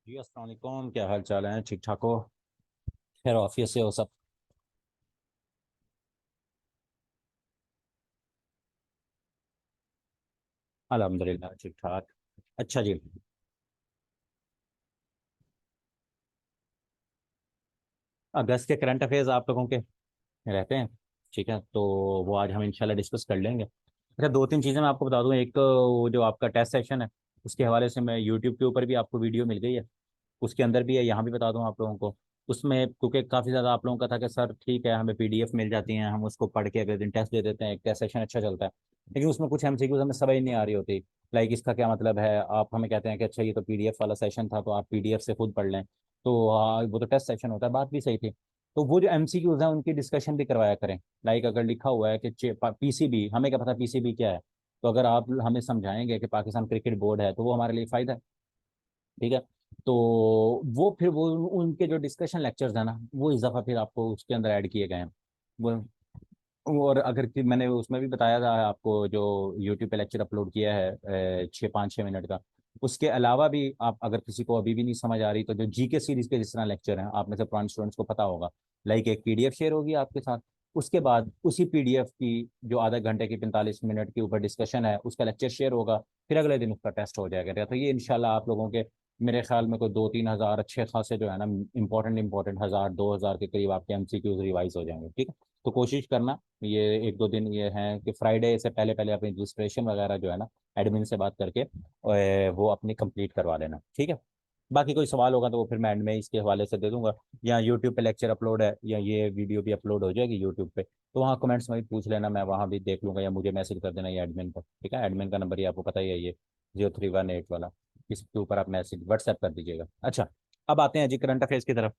जी अस्सलाम वालेकुम, क्या हाल चाल है? ठीक ठाक हो? खैर ऑफिस से हो सब? अल्हम्दुलिल्लाह ठीक ठाक। अच्छा जी। अगस्त के करंट अफेयर्स आप लोगों के रहते हैं? ठीक है, तो वो आज हम इंशाल्लाह डिस्कस कर लेंगे। अच्छा, दो तीन चीज़ें मैं आपको बता दूं। एक वो जो आपका टेस्ट सेशन है, उसके हवाले से मैं यूट्यूब के ऊपर भी आपको वीडियो मिल गई है, उसके अंदर भी है, यहाँ भी बता दूं आप लोगों को। उसमें क्योंकि काफ़ी ज़्यादा आप लोगों का था कि सर ठीक है हमें पीडीएफ मिल जाती हैं, हम उसको पढ़ के अगले दिन टेस्ट दे देते हैं, एक टेस्ट सेशन अच्छा चलता है, लेकिन उसमें कुछ एमसीक्यूज हमें समझ नहीं आ रही होती। लाइक इसका क्या मतलब है, आप हमें कहते हैं कि अच्छा ये तो पीडीएफ वाला सेशन था तो आप पीडीएफ से खुद पढ़ लें। तो वो तो टेस्ट सेशन होता है, बात भी सही थी। तो वो जो एमसीक्यूज हैं उनकी डिस्कशन भी करवाया करें। लाइक अगर लिखा हुआ है कि पीसीबी, हमें क्या पता पीसीबी क्या है, तो अगर आप हमें समझाएंगे कि पाकिस्तान क्रिकेट बोर्ड है तो वो हमारे लिए फ़ायदा है। ठीक है, तो वो फिर वो उनके जो डिस्कशन लेक्चर्स है ना, वो इजाफा फिर आपको उसके अंदर ऐड किए गए हैं। वो और अगर कि मैंने उसमें भी बताया था आपको, जो यूट्यूब पे लेक्चर अपलोड किया है 6 5 6 मिनट का, उसके अलावा भी आप अगर किसी को अभी भी नहीं समझ आ रही तो जो जीके सीरीज के जिस तरह लेक्चर हैं, आप में से पुराने स्टूडेंट्स को पता होगा, लाइक एक पीडीएफ शेयर होगी आपके साथ, उसके बाद उसी पीडीएफ की जो आधा घंटे की 45 मिनट के ऊपर डिस्कशन है उसका लेक्चर शेयर होगा, फिर अगले दिन उसका टेस्ट हो जाएगा। तो ये इंशाल्लाह आप लोगों के, मेरे ख्याल में कोई 2 3 हज़ार अच्छे खासे जो है ना, इंपॉर्टेंट 1000 2000 के करीब आपके एमसीक्यूज रिवाइज हो जाएंगे। ठीक है, तो कोशिश करना ये एक दो दिन ये हैं कि फ्राइडे से पहले पहले अपनी रजिस्ट्रेशन वगैरह जो है ना, एडमिन से बात करके वो अपनी कंप्लीट करवा लेना। ठीक है, बाकी कोई सवाल होगा तो वो फिर मैं एंड में इसके हवाले से दे दूंगा। या यूट्यूब पे लेक्चर अपलोड है, या ये वीडियो भी अपलोड हो जाएगी यूट्यूब पे, तो वहाँ कमेंट्स में भी पूछ लेना, मैं वहाँ भी देख लूंगा, या मुझे मैसेज कर देना ये एडमिन पर। ठीक है, एडमिन का नंबर ये आपको पता ही है, ये 0318 वाला, इसके ऊपर आप मैसेज व्हाट्सएप कर दीजिएगा। अच्छा, अब आते हैं जी करंट अफेयर्स की तरफ।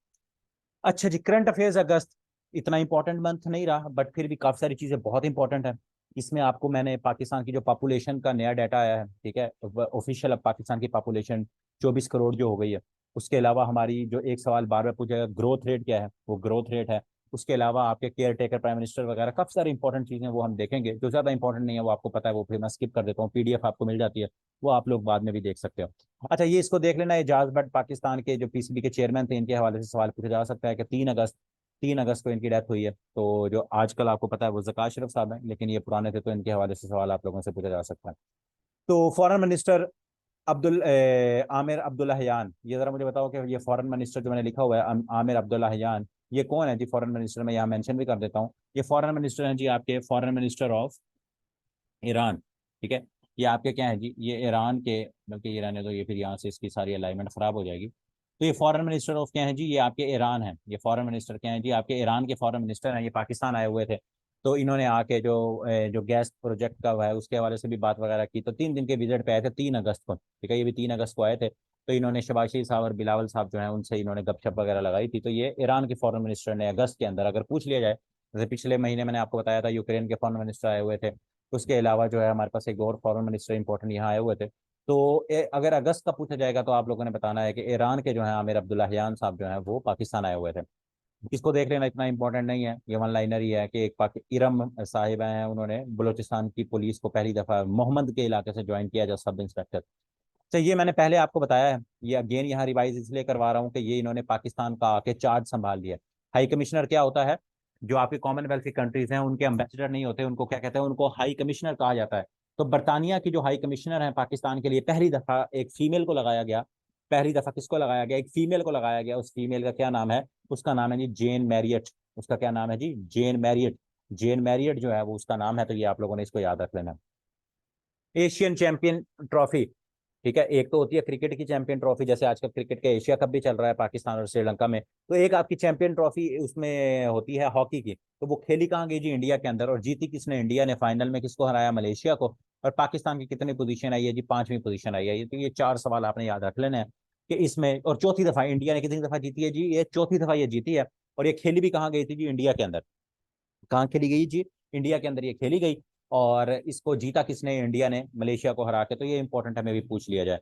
अच्छा जी, करंट अफेयर्स अगस्त इतना इंपॉर्टेंट मंथ नहीं रहा, बट फिर भी काफ़ी सारी चीज़ें बहुत इंपॉर्टेंट है। इसमें आपको मैंने पाकिस्तान की जो पॉपुलेशन का नया डाटा आया है, ठीक है, ऑफिशियल, अब पाकिस्तान की पॉपुलेशन 24 करोड़ जो हो गई है। उसके अलावा हमारी जो एक सवाल बार बार पूछा गया, ग्रोथ रेट क्या है, वो ग्रोथ रेट है। उसके अलावा आपके केयर टेकर प्राइम मिनिस्टर वगैरह काफ़ी सारी इंपॉर्टेंट चीज़ें वो हम देखेंगे। जो ज़्यादा इंपॉर्टेंट नहीं है वो आपको पता है, वो फिर मैं स्किप कर देता हूँ, पीडीएफ आपको मिल जाती है, वो आप लोग बाद में भी देख सकते हो। अच्छा, ये इसको देख लेना, एजाज भट्ट पाकिस्तान के जो पीसीबी के चेयरमैन थे, इनके हवाले से सवाल पूछा जा सकता है कि 3 अगस्त को इनकी डेथ हुई है। तो जो आजकल आपको पता है वो ज़का अशरफ साहब हैं, लेकिन ये पुराने थे, तो इनके हवाले से सवाल आप लोगों से पूछा जा सकता है। तो फॉरेन मिनिस्टर आमिर अब्दुल्लाहियान, ये जरा मुझे बताओ कि ये फॉरेन मिनिस्टर जो मैंने लिखा हुआ है आमिर अब्दुल्लाहियान, ये कौन है जी फॉरेन मिनिस्टर? मैं यहाँ मेंशन भी कर देता हूँ, ये फॉरेन मिनिस्टर हैं जी, आपके फॉरेन मिनिस्टर ऑफ ईरान। ठीक है, ये आपके क्या है जी, ये ईरान के, बल्कि ये रहने दो, ये फिर यहाँ से इसकी सारी अलाइनमेंट खराब हो जाएगी। तो ये फॉरेन मिनिस्टर ऑफ क्या है जी, ये आपके ईरान है। ये फॉरेन मिनिस्टर क्या है जी, आपके ईरान के फॉरेन मिनिस्टर हैं, ये पाकिस्तान आए हुए थे। तो इन्होंने आके जो गैस प्रोजेक्ट का है उसके हवाले से भी बात वगैरह की। तो 3 दिन के विजिट पे आए थे 3 अगस्त को। ठीक है, ये भी 3 अगस्त को आए थे। तो इन्होंने शबाशी साहब और बिलावल साहब जो है उनसे इन्होंने गपशप वगैरह लगाई थी। तो ये ईरान के फॉरेन मिनिस्टर ने अगस्त के अंदर, अगर पूछ लिया जाए, जैसे पिछले महीने मैंने आपको बताया था यूक्रेन के फॉरेन मिनिस्टर आए हुए थे, उसके अलावा जो है हमारे पास एक और फॉरेन मिनिस्टर इंपॉर्टेंट यहाँ आए हुए थे। तो अगर अगस्त का पूछा जाएगा तो आप लोगों ने बताना है कि ईरान के जो है आमिर अब्दुल्लाहियान साहब जो है वो पाकिस्तान आए हुए थे। इसको देख लेना, इतना इंपॉर्टेंट नहीं है, ये वन लाइनर ही है कि एक इरम साहिबा हैं, उन्होंने बलूचिस्तान की पुलिस को पहली दफ़ा मोहम्मद के इलाके से ज्वाइन किया जो सब इंस्पेक्टर। तो ये मैंने पहले आपको बताया है, ये अगेन यहाँ रिवाइज इसलिए करवा रहा हूँ कि ये इन्होंने पाकिस्तान का आके चार्ज संभाल लिया। हाई कमिश्नर क्या होता है, जो आपकी कॉमनवेल्थ की कंट्रीज हैं उनके एम्बेसडर नहीं होते, उनको क्या कहते हैं, उनको हाई कमिश्नर कहा जाता है। तो बरतानिया की जो हाई कमिश्नर है पाकिस्तान के लिए, पहली दफा एक फीमेल को लगाया गया। पहली दफा किसको लगाया गया? एक फीमेल को लगाया गया। उस फीमेल का क्या नाम है? उसका नाम है जी जेन मैरियट। उसका क्या नाम है जी? जेन मैरियट। जेन मैरियट जो है वो उसका नाम है, तो ये आप लोगों ने इसको याद रख लेना। एशियन चैंपियन ट्रॉफी, ठीक है, एक तो होती है क्रिकेट की चैंपियन ट्रॉफी, जैसे आजकल क्रिकेट का एशिया कप भी चल रहा है पाकिस्तान और श्रीलंका में। तो एक आपकी चैंपियन ट्रॉफी उसमें होती है हॉकी की, तो वो खेली कहाँ गई जी? इंडिया के अंदर। और जीती किसने? इंडिया ने। फाइनल में किसको हराया? मलेशिया को। और पाकिस्तान की कितनी पोजीशन आई है जी? 5वीं पोजीशन आई है। तो ये 4 सवाल आपने याद रख लेने हैं कि इसमें। और चौथी दफा इंडिया ने कितनी दफा जीती है जी? ये चौथी दफा ये जीती है। और ये खेली भी कहाँ गई थी जी? इंडिया के अंदर। कहाँ खेली गई जी? इंडिया के अंदर ये खेली गई। और इसको जीता किसने? इंडिया ने, मलेशिया को हरा के। तो ये इंपॉर्टेंट है, मैं भी पूछ लिया जाए,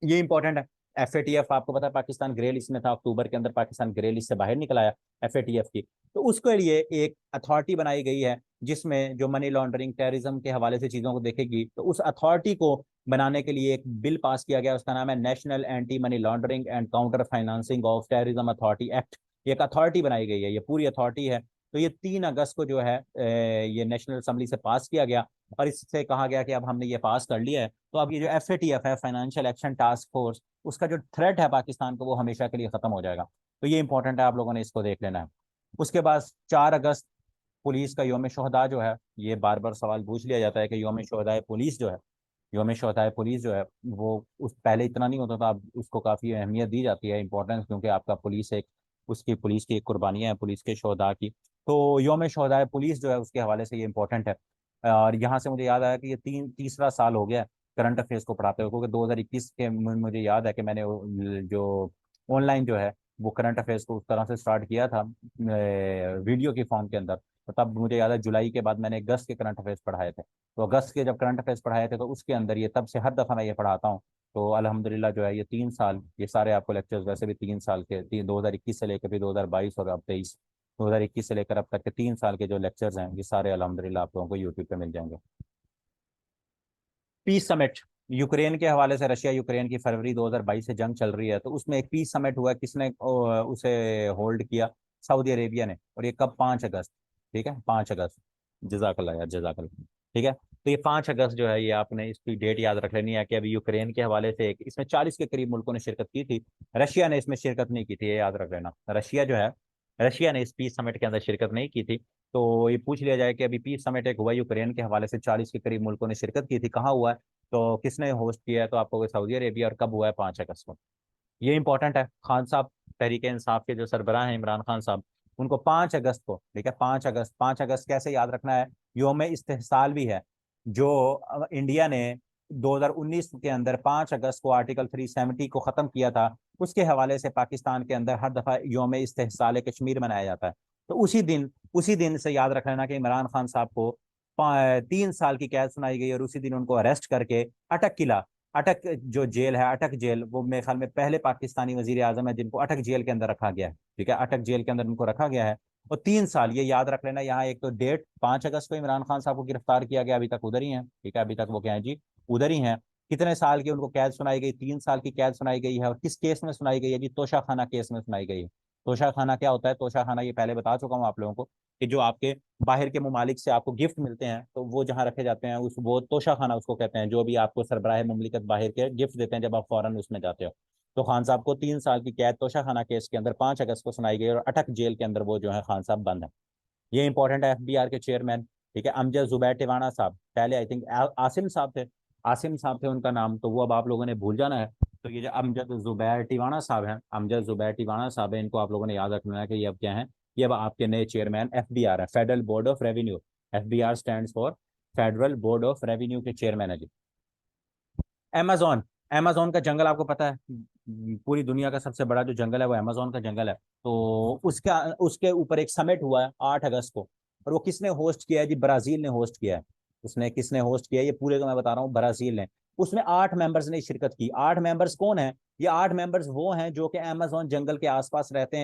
ये इंपॉर्टेंट है। FATF आपको पता है पाकिस्तान ग्रे लिस्ट में था, अक्टूबर के अंदर पाकिस्तान ग्रे लिस्ट से बाहर निकल आया FATF की। तो उसके लिए एक अथॉरिटी बनाई गई है जिसमें जो मनी लॉन्ड्रिंग टेररिज्म के हवाले से चीज़ों को देखेगी। तो उस अथॉरिटी को बनाने के लिए एक बिल पास किया गया, उसका नाम है national anti money laundering and counter financing of terrorism authority act. एक अथॉरिटी बनाई गई है, ये पूरी अथॉरिटी है। तो ये 3 अगस्त को जो है ये नेशनल असम्बली से पास किया गया, और इससे कहा गया कि अब हमने ये पास कर लिया है, तो अब ये जो FATF है, फाइनेंशियल एक्शन टास्क फोर्स, उसका जो थ्रेट है पाकिस्तान को वो हमेशा के लिए खत्म हो जाएगा। तो ये इंपॉर्टेंट है, आप लोगों ने इसको देख लेना है। उसके बाद 4 अगस्त पुलिस का योम शोहदा जो है, ये बार बार सवाल पूछ लिया जाता है कि योम शोहदा पुलिस जो है, योम शोहदा पुलिस जो है वो उस पहले इतना नहीं होता था, अब उसको काफ़ी अहमियत दी जाती है, इंपॉर्टेंस, क्योंकि आपका पुलिस एक उसकी पुलिस की एक कुर्बानियाँ हैं पुलिस के शोहदा की। तो योम शोहदा पुलिस जो है उसके हवाले से ये इंपॉर्टेंट है। और यहाँ से मुझे याद आया कि ये तीसरा साल हो गया करंट अफेयर्स को पढ़ाते हुए, क्योंकि 2021 के मुझे याद है कि मैंने जो ऑनलाइन जो है वो करंट अफेयर्स को उस तरह से स्टार्ट किया था वीडियो की फॉर्म के अंदर। तो तब मुझे याद है जुलाई के बाद मैंने अगस्त के करंट अफेयर्स पढ़ाए थे। तो अगस्त के जब करंट अफेयर्स पढ़ाए थे तो उसके अंदर ये तब से हर दफ़ा मैं ये पढ़ाता हूँ। तो अल्हम्दुलिल्लाह जो है ये 3 साल, ये सारे आपको लेक्चर्स वैसे भी 3 साल के 2021 से लेकर फिर 2022 और अब 23, 2021 से लेकर अब तक के 3 साल के जो लेक्चर्स हैं ये सारे अल्हम्दुलिल्लाह आप लोगों को यूट्यूब पे मिल जाएंगे। पीस समिट, यूक्रेन के हवाले से, रशिया यूक्रेन की फरवरी 2022 से जंग चल रही है, तो उसमें एक पीस समिट हुआ, किसने उसे होल्ड किया? सऊदी अरेबिया ने। और ये कब? 5 अगस्त। ठीक है, 5 अगस्त। जजाकल्ला यार, जजाकल्ला। ठीक है, तो ये 5 अगस्त जो है ये आपने इसकी डेट याद रख लेनी है कि अभी यूक्रेन के हवाले से एक, इसमें 40 के करीब मुल्कों ने शिरकत की थी, रशिया ने इसमें शिरकत नहीं की थी, ये याद रख लेना। रशिया जो है, रशिया ने इस पीस समिट के अंदर शिरकत नहीं की थी। तो ये पूछ लिया जाए कि अभी पीस समिट एक हुआ यूक्रेन के हवाले से, 40 के करीब मुल्कों ने शिरकत की थी, कहाँ हुआ है? तो किसने होस्ट किया है? तो आपको सऊदी अरेबिया। और कब हुआ है? 5 अगस्त को। ये इंपॉर्टेंट है। खान साहब, तहरीक इंसाफ के जो सरबराह हैं इमरान खान साहब, उनको 5 अगस्त को, ठीक है 5 अगस्त, 5 अगस्त कैसे याद रखना है? योम इस्तेहसाल भी है, जो इंडिया ने 2019 के अंदर 5 अगस्त को आर्टिकल 370 को ख़त्म किया था, उसके हवाले से पाकिस्तान के अंदर हर दफ़ा योम इस्तेहसाल कश्मीर मनाया जाता है। तो उसी दिन से याद रख लेना कि इमरान खान साहब को 3 साल की कैद सुनाई गई, और उसी दिन उनको अरेस्ट करके अटक किला, अटक जो जेल है, अटक जेल, वो मेरे ख्याल में पहले पाकिस्तानी वजीर आजम है जिनको अटक जेल के अंदर रखा गया है। ठीक है, अटक जेल के अंदर उनको रखा गया है। और 3 साल, ये याद रख लेना, यहाँ एक तो डेट 5 अगस्त को इमरान खान साहब को गिरफ्तार किया गया, अभी तक उधर ही है। ठीक है, अभी तक वो क्या है जी, उधर ही है। कितने साल की उनको कैद सुनाई गई? 3 साल की कैद सुनाई गई है। और किस केस में सुनाई गई है जी? तोशा खाना केस में सुनाई गई है। तोशा खाना क्या होता है? तोशा खाना ये पहले बता चुका हूँ आप लोगों को, कि जो आपके बाहर के ममालिक से आपको गिफ्ट मिलते हैं तो वो जहाँ रखे जाते हैं उस वो तोशा खाना उसको कहते हैं, जो भी आपको सरबराह ममलिकत बाहर के गिफ्ट देते हैं जब आप फौरन उसमें जाते हो। तो खान साहब को 3 साल की कैद तोशा खाना केस के अंदर 5 अगस्त को सुनाई गई, और अटक जेल के अंदर वो जो है खान साहब बंद है। ये इंपॉर्टेंट है। FBR के चेयरमैन, ठीक है, अमजद जुबैर टिवाना साहब, पहले आई थिंक आसिम साहब थे, आसिम साहब थे उनका नाम, तो वो अब आप लोगों ने भूल जाना है। तो ये जो अमजद जुबैर टिवाना साहब हैं, अमजद जुबैर टिवाना साहब हैं, इनको आप लोगों ने याद रखना है कि ये अब क्या है, ये अब आपके नए चेयरमैन FBR है, federal board of revenue. FBR stand for federal board of revenue के चेयरमैन है जी। अमेजोन, अमेजोन का जंगल आपको पता है, पूरी दुनिया का सबसे बड़ा जो जंगल है वो अमेजोन का जंगल है। तो उसका उसके ऊपर एक समिट हुआ है 8 अगस्त को, और वो किसने होस्ट किया है जी? ब्राजील ने होस्ट किया है। उसने किसने होस्ट किया है? ये पूरे को मैं बता रहा हूँ, ब्राजील ने। उसमें 8 मेंबर्स ने शिरकत की। 8 मेंबर्स कौन है? ये 8 मेंबर्स वो हैं जो कि अमेजोन जंगल के आसपास रहते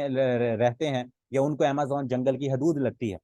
हैं, या उनको अमेजोन जंगल की हदूद लगती है।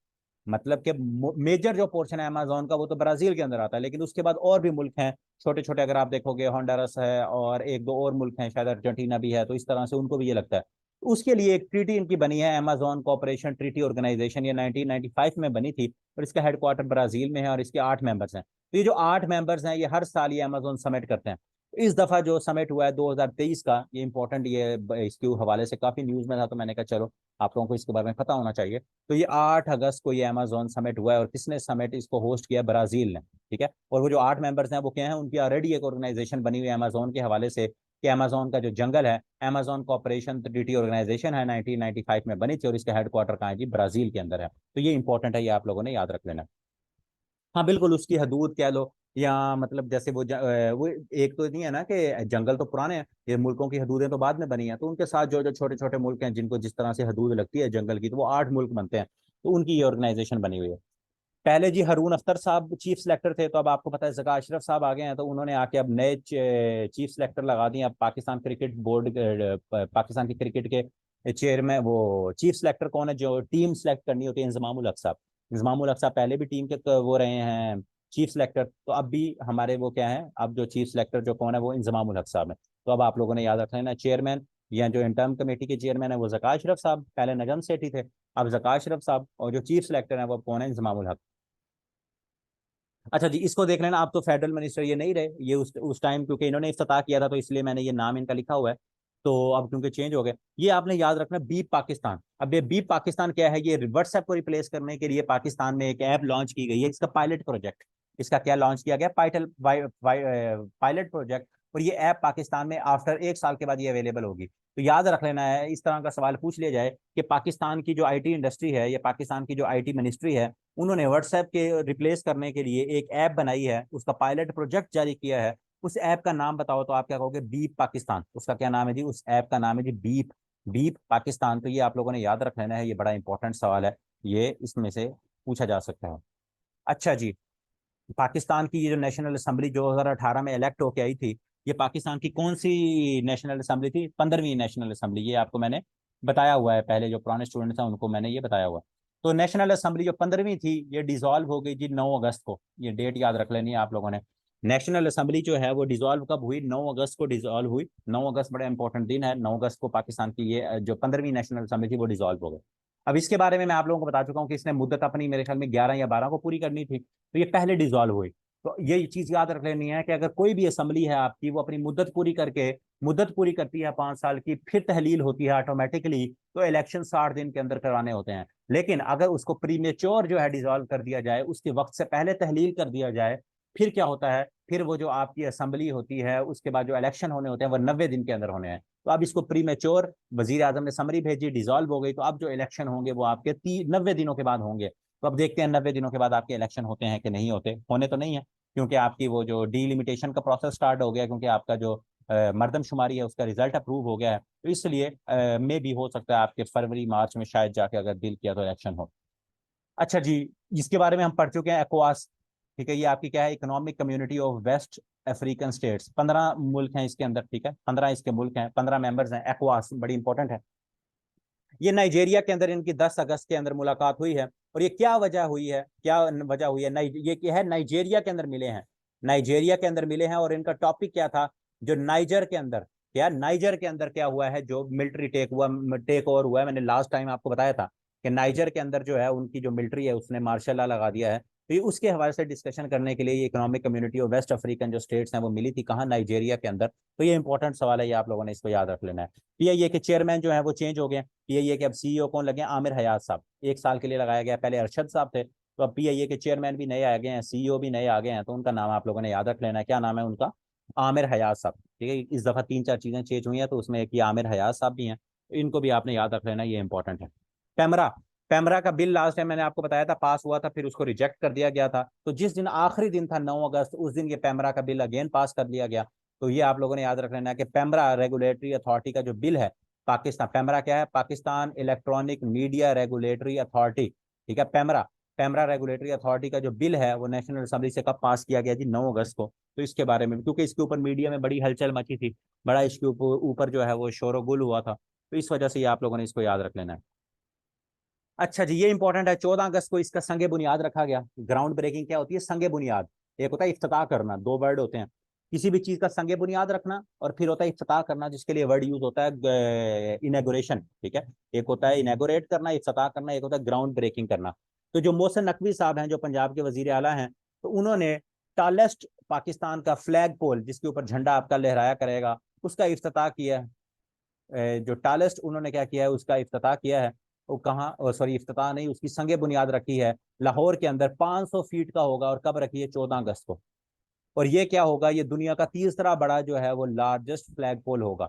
मतलब कि मेजर जो पोर्शन है अमेजोन का वो तो ब्राजील के अंदर आता है, लेकिन उसके बाद और भी मुल्क हैं छोटे छोटे, अगर आप देखोगे होंडुरास है और एक दो और मुल्क हैं, शायद अर्जेंटीना भी है, तो इस तरह से उनको भी ये लगता है। उसके लिए एक ट्रीटी इनकी बनी है, अमेजोन कोऑपरेशन ट्रीटी ऑर्गेनाइजेशन, ये 1995 में बनी थी, और इसका हेडक्वार्टर ब्राजील में है, और इसके 8 मेंबर्स हैं। तो ये जो 8 मेंबर्स हैं ये हर साल ये अमेजोन समिट करते हैं। इस दफा जो समिट हुआ है 2023 का, ये इंपॉर्टेंट, ये इसके हवाले से काफी न्यूज में था, तो मैंने कहा चलो आप लोगों को इसके बारे में पता होना चाहिए। तो ये 8 अगस्त को ये अमेजोन समिट हुआ है, और किसने समिट इसको होस्ट किया? ब्राजील ने। ठीक है, और वो जो 8 मेंबर्स हैं वो क्या है, उनकी ऑलरेडी एक ऑर्गेनाइजेशन बनी हुई है अमेजोन के हवाले से, कि अमेजोन का जो जंगल है, अमेजोन कॉपरेशन ट्रीटी ऑर्गेनाइजेशन है, 1995 में बनी थी, और इसका हेडक्वार्टर कहाँ है जी? ब्राजील के अंदर है। तो ये इंपॉर्टेंट है, ये आप लोगों ने याद रख लेना। हाँ बिल्कुल, उसकी हदूद कह लो, या मतलब जैसे वो एक तो नहीं है ना कि जंगल तो पुराने हैं, ये मुल्कों की हदूदें तो बाद में बनी हैं, तो उनके साथ जो जो छोटे छोटे मुल्क हैं जिनको जिस तरह से हदूद लगती है जंगल की, तो वो 8 मुल्क बनते हैं, तो उनकी ये ऑर्गेनाइजेशन बनी हुई है। पहले जी हरून अख्तर साहब चीफ सेलेक्टर थे, तो अब आपको पता है ज़का अशरफ साहब आ गए हैं, तो उन्होंने आके अब नए चीफ सेलेक्टर लगा दिए। अब पाकिस्तान क्रिकेट बोर्ड, पाकिस्तान की क्रिकेट के चेयरमैन, वो चीफ सेलेक्टर कौन है जो टीम सेलेक्ट करनी होती है? इंजमामुल हक साहब। इंजमामुल हक साहब पहले भी टीम के वो रहे हैं चीफ सेलेक्टर, तो अब भी हमारे वो क्या है, अब जो चीफ सेलेक्टर जो कौन है, वो इंजमामुल हक साहब है। तो अब आप लोगों ने याद रखना है ना, चेयरमैन या जो इंटर्म कमेटी के चेयरमैन है वो ज़का अशरफ साहब, पहले नजम सेठी थे, अब ज़का अशरफ साहब, और जो चीफ सेलेक्टर है वो कौन है? इंजमामुल हक। अच्छा जी, इसको देख लेना, आप तो फेडरल मिनिस्टर ये नहीं रहे, ये उस टाइम क्योंकि इन्होंने इफ्तिताह किया था तो इसलिए मैंने ये नाम इनका लिखा हुआ है। तो अब क्योंकि चेंज हो गए, ये आपने याद रखना, बीप पाकिस्तान। अब ये बीप पाकिस्तान क्या है? ये व्हाट्सएप को रिप्लेस करने के लिए पाकिस्तान में एक ऐप लॉन्च की गई है, इसका पायलट प्रोजेक्ट। इसका क्या लॉन्च किया गया? Pilot project. और ये ऐप पाकिस्तान में आफ्टर 1 साल के बाद ये अवेलेबल होगी। तो याद रख लेना है, इस तरह का सवाल पूछ लिया जाए कि पाकिस्तान की जो आईटी इंडस्ट्री है या पाकिस्तान की जो आईटी मिनिस्ट्री है, उन्होंने व्हाट्सएप के रिप्लेस करने के लिए एक ऐप बनाई है, उसका पायलट प्रोजेक्ट जारी किया है। उस ऐप का नाम बताओ, तो आप क्या कहोगे? बीप पाकिस्तान। उसका क्या नाम है जी? उस ऐप का नाम है जी बीप। बीप पाकिस्तान। तो ये आप लोगों ने याद रख लेना है, ये बड़ा इंपॉर्टेंट सवाल है, ये इसमें से पूछा जा सकता है। अच्छा जी, पाकिस्तान की ये जो नेशनल असेंबली 2018 में इलेक्ट होके आई थी, ये पाकिस्तान की कौन सी नेशनल असेंबली थी? 15वीं नेशनल असेंबली। ये आपको मैंने बताया हुआ है, पहले जो पुराने स्टूडेंट्स हैं उनको मैंने ये बताया हुआ है। तो नेशनल असेंबली जो 15वीं थी, ये डिसॉल्व हो गई जी 9 अगस्त को। ये डेट याद रख लेनी है आप लोगों ने। नेशनल असेंबली जो है वो डिसॉल्व कब हुई? 9 अगस्त को डिसॉल्व हुई। 9 अगस्त बड़ा इंपॉर्टेंट दिन है, 9 अगस्त को पाकिस्तान की ये जो 15वीं नेशनल असेंबली थी वो डिसॉल्व हो गई। अब इसके बारे में मैं आप लोगों को बता चुका हूँ कि इसने मुद्दत अपनी मेरे ख्याल में 11 या 12 को पूरी करनी थी, तो ये पहले डिसॉल्व हुई। तो ये चीज याद रख लेनी है कि अगर कोई भी असेंबली है आपकी, वो अपनी मुद्दत पूरी करके, मुद्दत पूरी करती है 5 साल की, फिर तहलील होती है ऑटोमेटिकली, तो इलेक्शन 60 दिन के अंदर करवाने होते हैं। लेकिन अगर उसको प्रीमेच्योर जो है डिसॉल्व कर दिया जाए, उसके वक्त से पहले तहलील कर दिया जाए, फिर क्या होता है? फिर वो जो आपकी असेंबली होती है उसके बाद जो इलेक्शन होने होते हैं वो 90 दिन के अंदर होने हैं। तो अब इसको प्रीमेच्योर, वजीर आजम ने समरी भेजी, डिसॉल्व हो गई, तो अब जो इलेक्शन होंगे वो आपके 90 दिनों के बाद होंगे। तो अब देखते हैं 90 दिनों के बाद आपके इलेक्शन होते हैं कि नहीं होते। होने तो नहीं है, क्योंकि आपकी वो जो डीलिमिटेशन का प्रोसेस स्टार्ट हो गया, क्योंकि आपका जो मरदमशुमारी है उसका रिजल्ट अप्रूव हो गया है, तो इसलिए मे भी हो सकता है आपके फरवरी मार्च में शायद जाके अगर दिल किया तो इलेक्शन हो। अच्छा जी, जिसके बारे में हम पढ़ चुके हैं, एकोवास। ठीक है, ये आपकी क्या है? Economic community of West African states. 15 मुल्क हैं इसके अंदर, ठीक है, 15 इसके मुल्क हैं, 15 मेंबर्स हैं। एकोवास बड़ी इंपॉर्टेंट है। ये नाइजेरिया के अंदर इनकी 10 अगस्त के अंदर मुलाकात हुई है। और ये क्या वजह हुई है? क्या वजह हुई है? ये क्या है? नाइजेरिया के अंदर मिले हैं। नाइजेरिया के अंदर मिले हैं, और इनका टॉपिक क्या था? जो नाइजर के अंदर, क्या नाइजर के अंदर क्या हुआ है? जो मिलिट्री टेक ओवर हुआ है, मैंने लास्ट टाइम आपको बताया था कि नाइजर के अंदर जो है उनकी जो मिलिट्री है उसने मार्शल लॉ लगा दिया है। तो ये उसके हवाले से डिस्कशन करने के लिए ये इकोनॉमिक कम्युनिटी और वेस्ट अफ्रीकन जो स्टेट्स हैं वो मिली थी, कहाँ? नाइजेरिया के अंदर। तो ये इंपॉर्टेंट सवाल है, ये आप लोगों ने इसको याद रख लेना है। पीआईए के चेयरमैन जो है वो चेंज हो गए। पीआईए के अब सीईओ कौन लगे? आमिर हयात साहब। 1 साल के लिए लगाया गया, पहले अरशद साहब थे, तो अब पीआईए के चेयरमैन भी नए आ गए हैं, सीईओ भी नए आ गए हैं, तो उनका नाम आप लोगों ने याद रख लेना है। क्या नाम है उनका? आमिर हयात साहब। ठीक है, इस दफा 3-4 चीजें चेंज हुई हैं, तो उसमें एक ये आमिर हयात साहब भी हैं, तो इनको भी आपने याद रख लेना, ये इंपॉर्टेंट है। पैमरा। पैमरा का बिल लास्ट टाइम मैंने आपको बताया था पास हुआ था, फिर उसको रिजेक्ट कर दिया गया था। तो जिस दिन आखिरी दिन था 9 अगस्त, उस दिन ये पैमरा का बिल अगेन पास कर लिया गया। तो ये आप लोगों ने याद रख लेना है कि पैमरा रेगुलेटरी अथॉरिटी का जो बिल है, पाकिस्तान, पैमरा क्या है? Pakistan electronic media regulatory authority. ठीक है, पैमरा। पैमरा रेगुलेटरी अथॉरिटी का जो बिल है वो नेशनल असेंबली से कब पास किया गया जी? 9 अगस्त को। तो इसके बारे में, क्योंकि इसके ऊपर मीडिया में बड़ी हलचल मची थी, बड़ा इसके ऊपर जो है वो शोरगुल हुआ था, तो इस वजह से ये आप लोगों ने इसको याद रख लेना है। अच्छा जी, ये इंपॉर्टेंट है, 14 अगस्त को इसका संगे बुनियाद रखा गया। ग्राउंड ब्रेकिंग क्या होती है? संगे बुनियाद। एक होता है इफ्तिताह करना, दो वर्ड होते हैं, किसी भी चीज का संगे बुनियाद रखना, और फिर होता है इफ्तिताह करना, जिसके लिए वर्ड यूज होता है इनेगोरेशन। ठीक है, एक होता है इनेगोरेट करना, इफ्तिताह करना, एक होता है ग्राउंड ब्रेकिंग करना। तो जो मोहसिन नकवी साहब हैं, जो पंजाब के वजीर आला हैं, तो उन्होंने टालेस्ट पाकिस्तान का फ्लैग पोल, जिसके ऊपर झंडा आपका लहराया करेगा, उसका इफ्तिताह किया है। जो टालेस्ट उन्होंने क्या किया है, उसका इफ्तिताह किया है। वो कहाँ, सॉरी इफ्तिताह नहीं, उसकी संगे बुनियाद रखी है लाहौर के अंदर, 500 फीट का होगा, और कब रखी है? 14 अगस्त को। और ये क्या होगा? ये दुनिया का तीसरा बड़ा जो है वो लार्जेस्ट फ्लैग पोल होगा।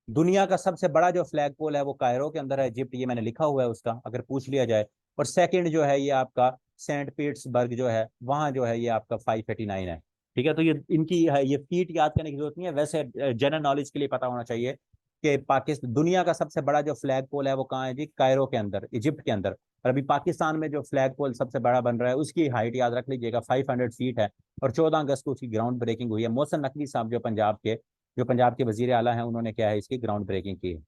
दुनिया का सबसे बड़ा जो फ्लैग पोल है वो कायरो के अंदर है, इजिप्ट, ये मैंने लिखा हुआ है उसका, अगर पूछ लिया जाए। और सेकंड जो है ये आपका सेंट पीटर्सबर्ग जो है, वहां जो है ये आपका 589 है। ठीक है, तो ये इनकी है, ये फीट याद करने की जरूरत नहीं है, वैसे जनरल नॉलेज के लिए पता होना चाहिए कि पाकिस्तान दुनिया का सबसे बड़ा जो फ्लैग पोल है वो कहाँ है जी, कायरो के अंदर, इजिप्ट के अंदर। और अभी पाकिस्तान में जो फ्लैग पोल सबसे बड़ा बन रहा है उसकी हाइट याद रख लीजिएगा 500 फीट है। और 14 अगस्त को उसकी ग्राउंड ब्रेकिंग हुई है। मोहसिन नकवी साहब जो पंजाब के वजीर आला हैं, उन्होंने क्या है इसकी ग्राउंड ब्रेकिंग की है।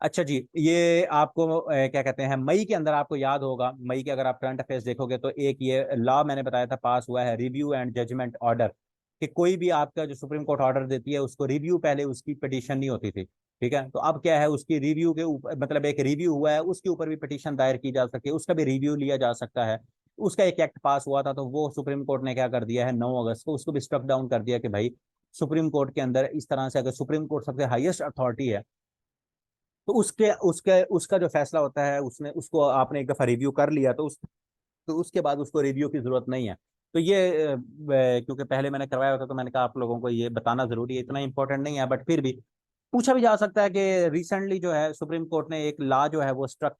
अच्छा जी, ये आपको क्या कहते हैं, मई के अंदर आपको याद होगा, मई के अगर आप करंट अफेयर्स देखोगे तो एक ये लॉ मैंने बताया था पास हुआ है, रिव्यू एंड जजमेंट ऑर्डर। कि कोई भी आपका जो सुप्रीम कोर्ट ऑर्डर देती है उसको रिव्यू, पहले उसकी पिटीशन नहीं होती थी, ठीक है, तो अब क्या है उसकी रिव्यू के ऊपर, मतलब एक रिव्यू हुआ है उसके ऊपर भी पिटीशन दायर की जा सकती है, उसका भी रिव्यू लिया जा सकता है। उसका एक एक्ट पास हुआ था, तो वो सुप्रीम कोर्ट ने क्या कर दिया है 9 अगस्त को उसको भी स्ट्रक डाउन कर दिया कि भाई सुप्रीम कोर्ट के अंदर इस तरह से, अगर सुप्रीम कोर्ट सबसे हाईएस्ट अथॉरिटी है, तो उसके उसके उसका जो फैसला होता है उसने उसको आपने एक दफा रिव्यू कर लिया, तो उसके बाद उसको रिव्यू की जरूरत नहीं है। तो ये क्योंकि पहले मैंने करवाया होता तो मैंने कहा आप लोगों को ये बताना जरूरी है, इतना इंपॉर्टेंट नहीं है, बट फिर भी पूछा भी जा सकता है कि रिसेंटली जो है सुप्रीम कोर्ट ने एक लॉ जो है वो स्ट्रक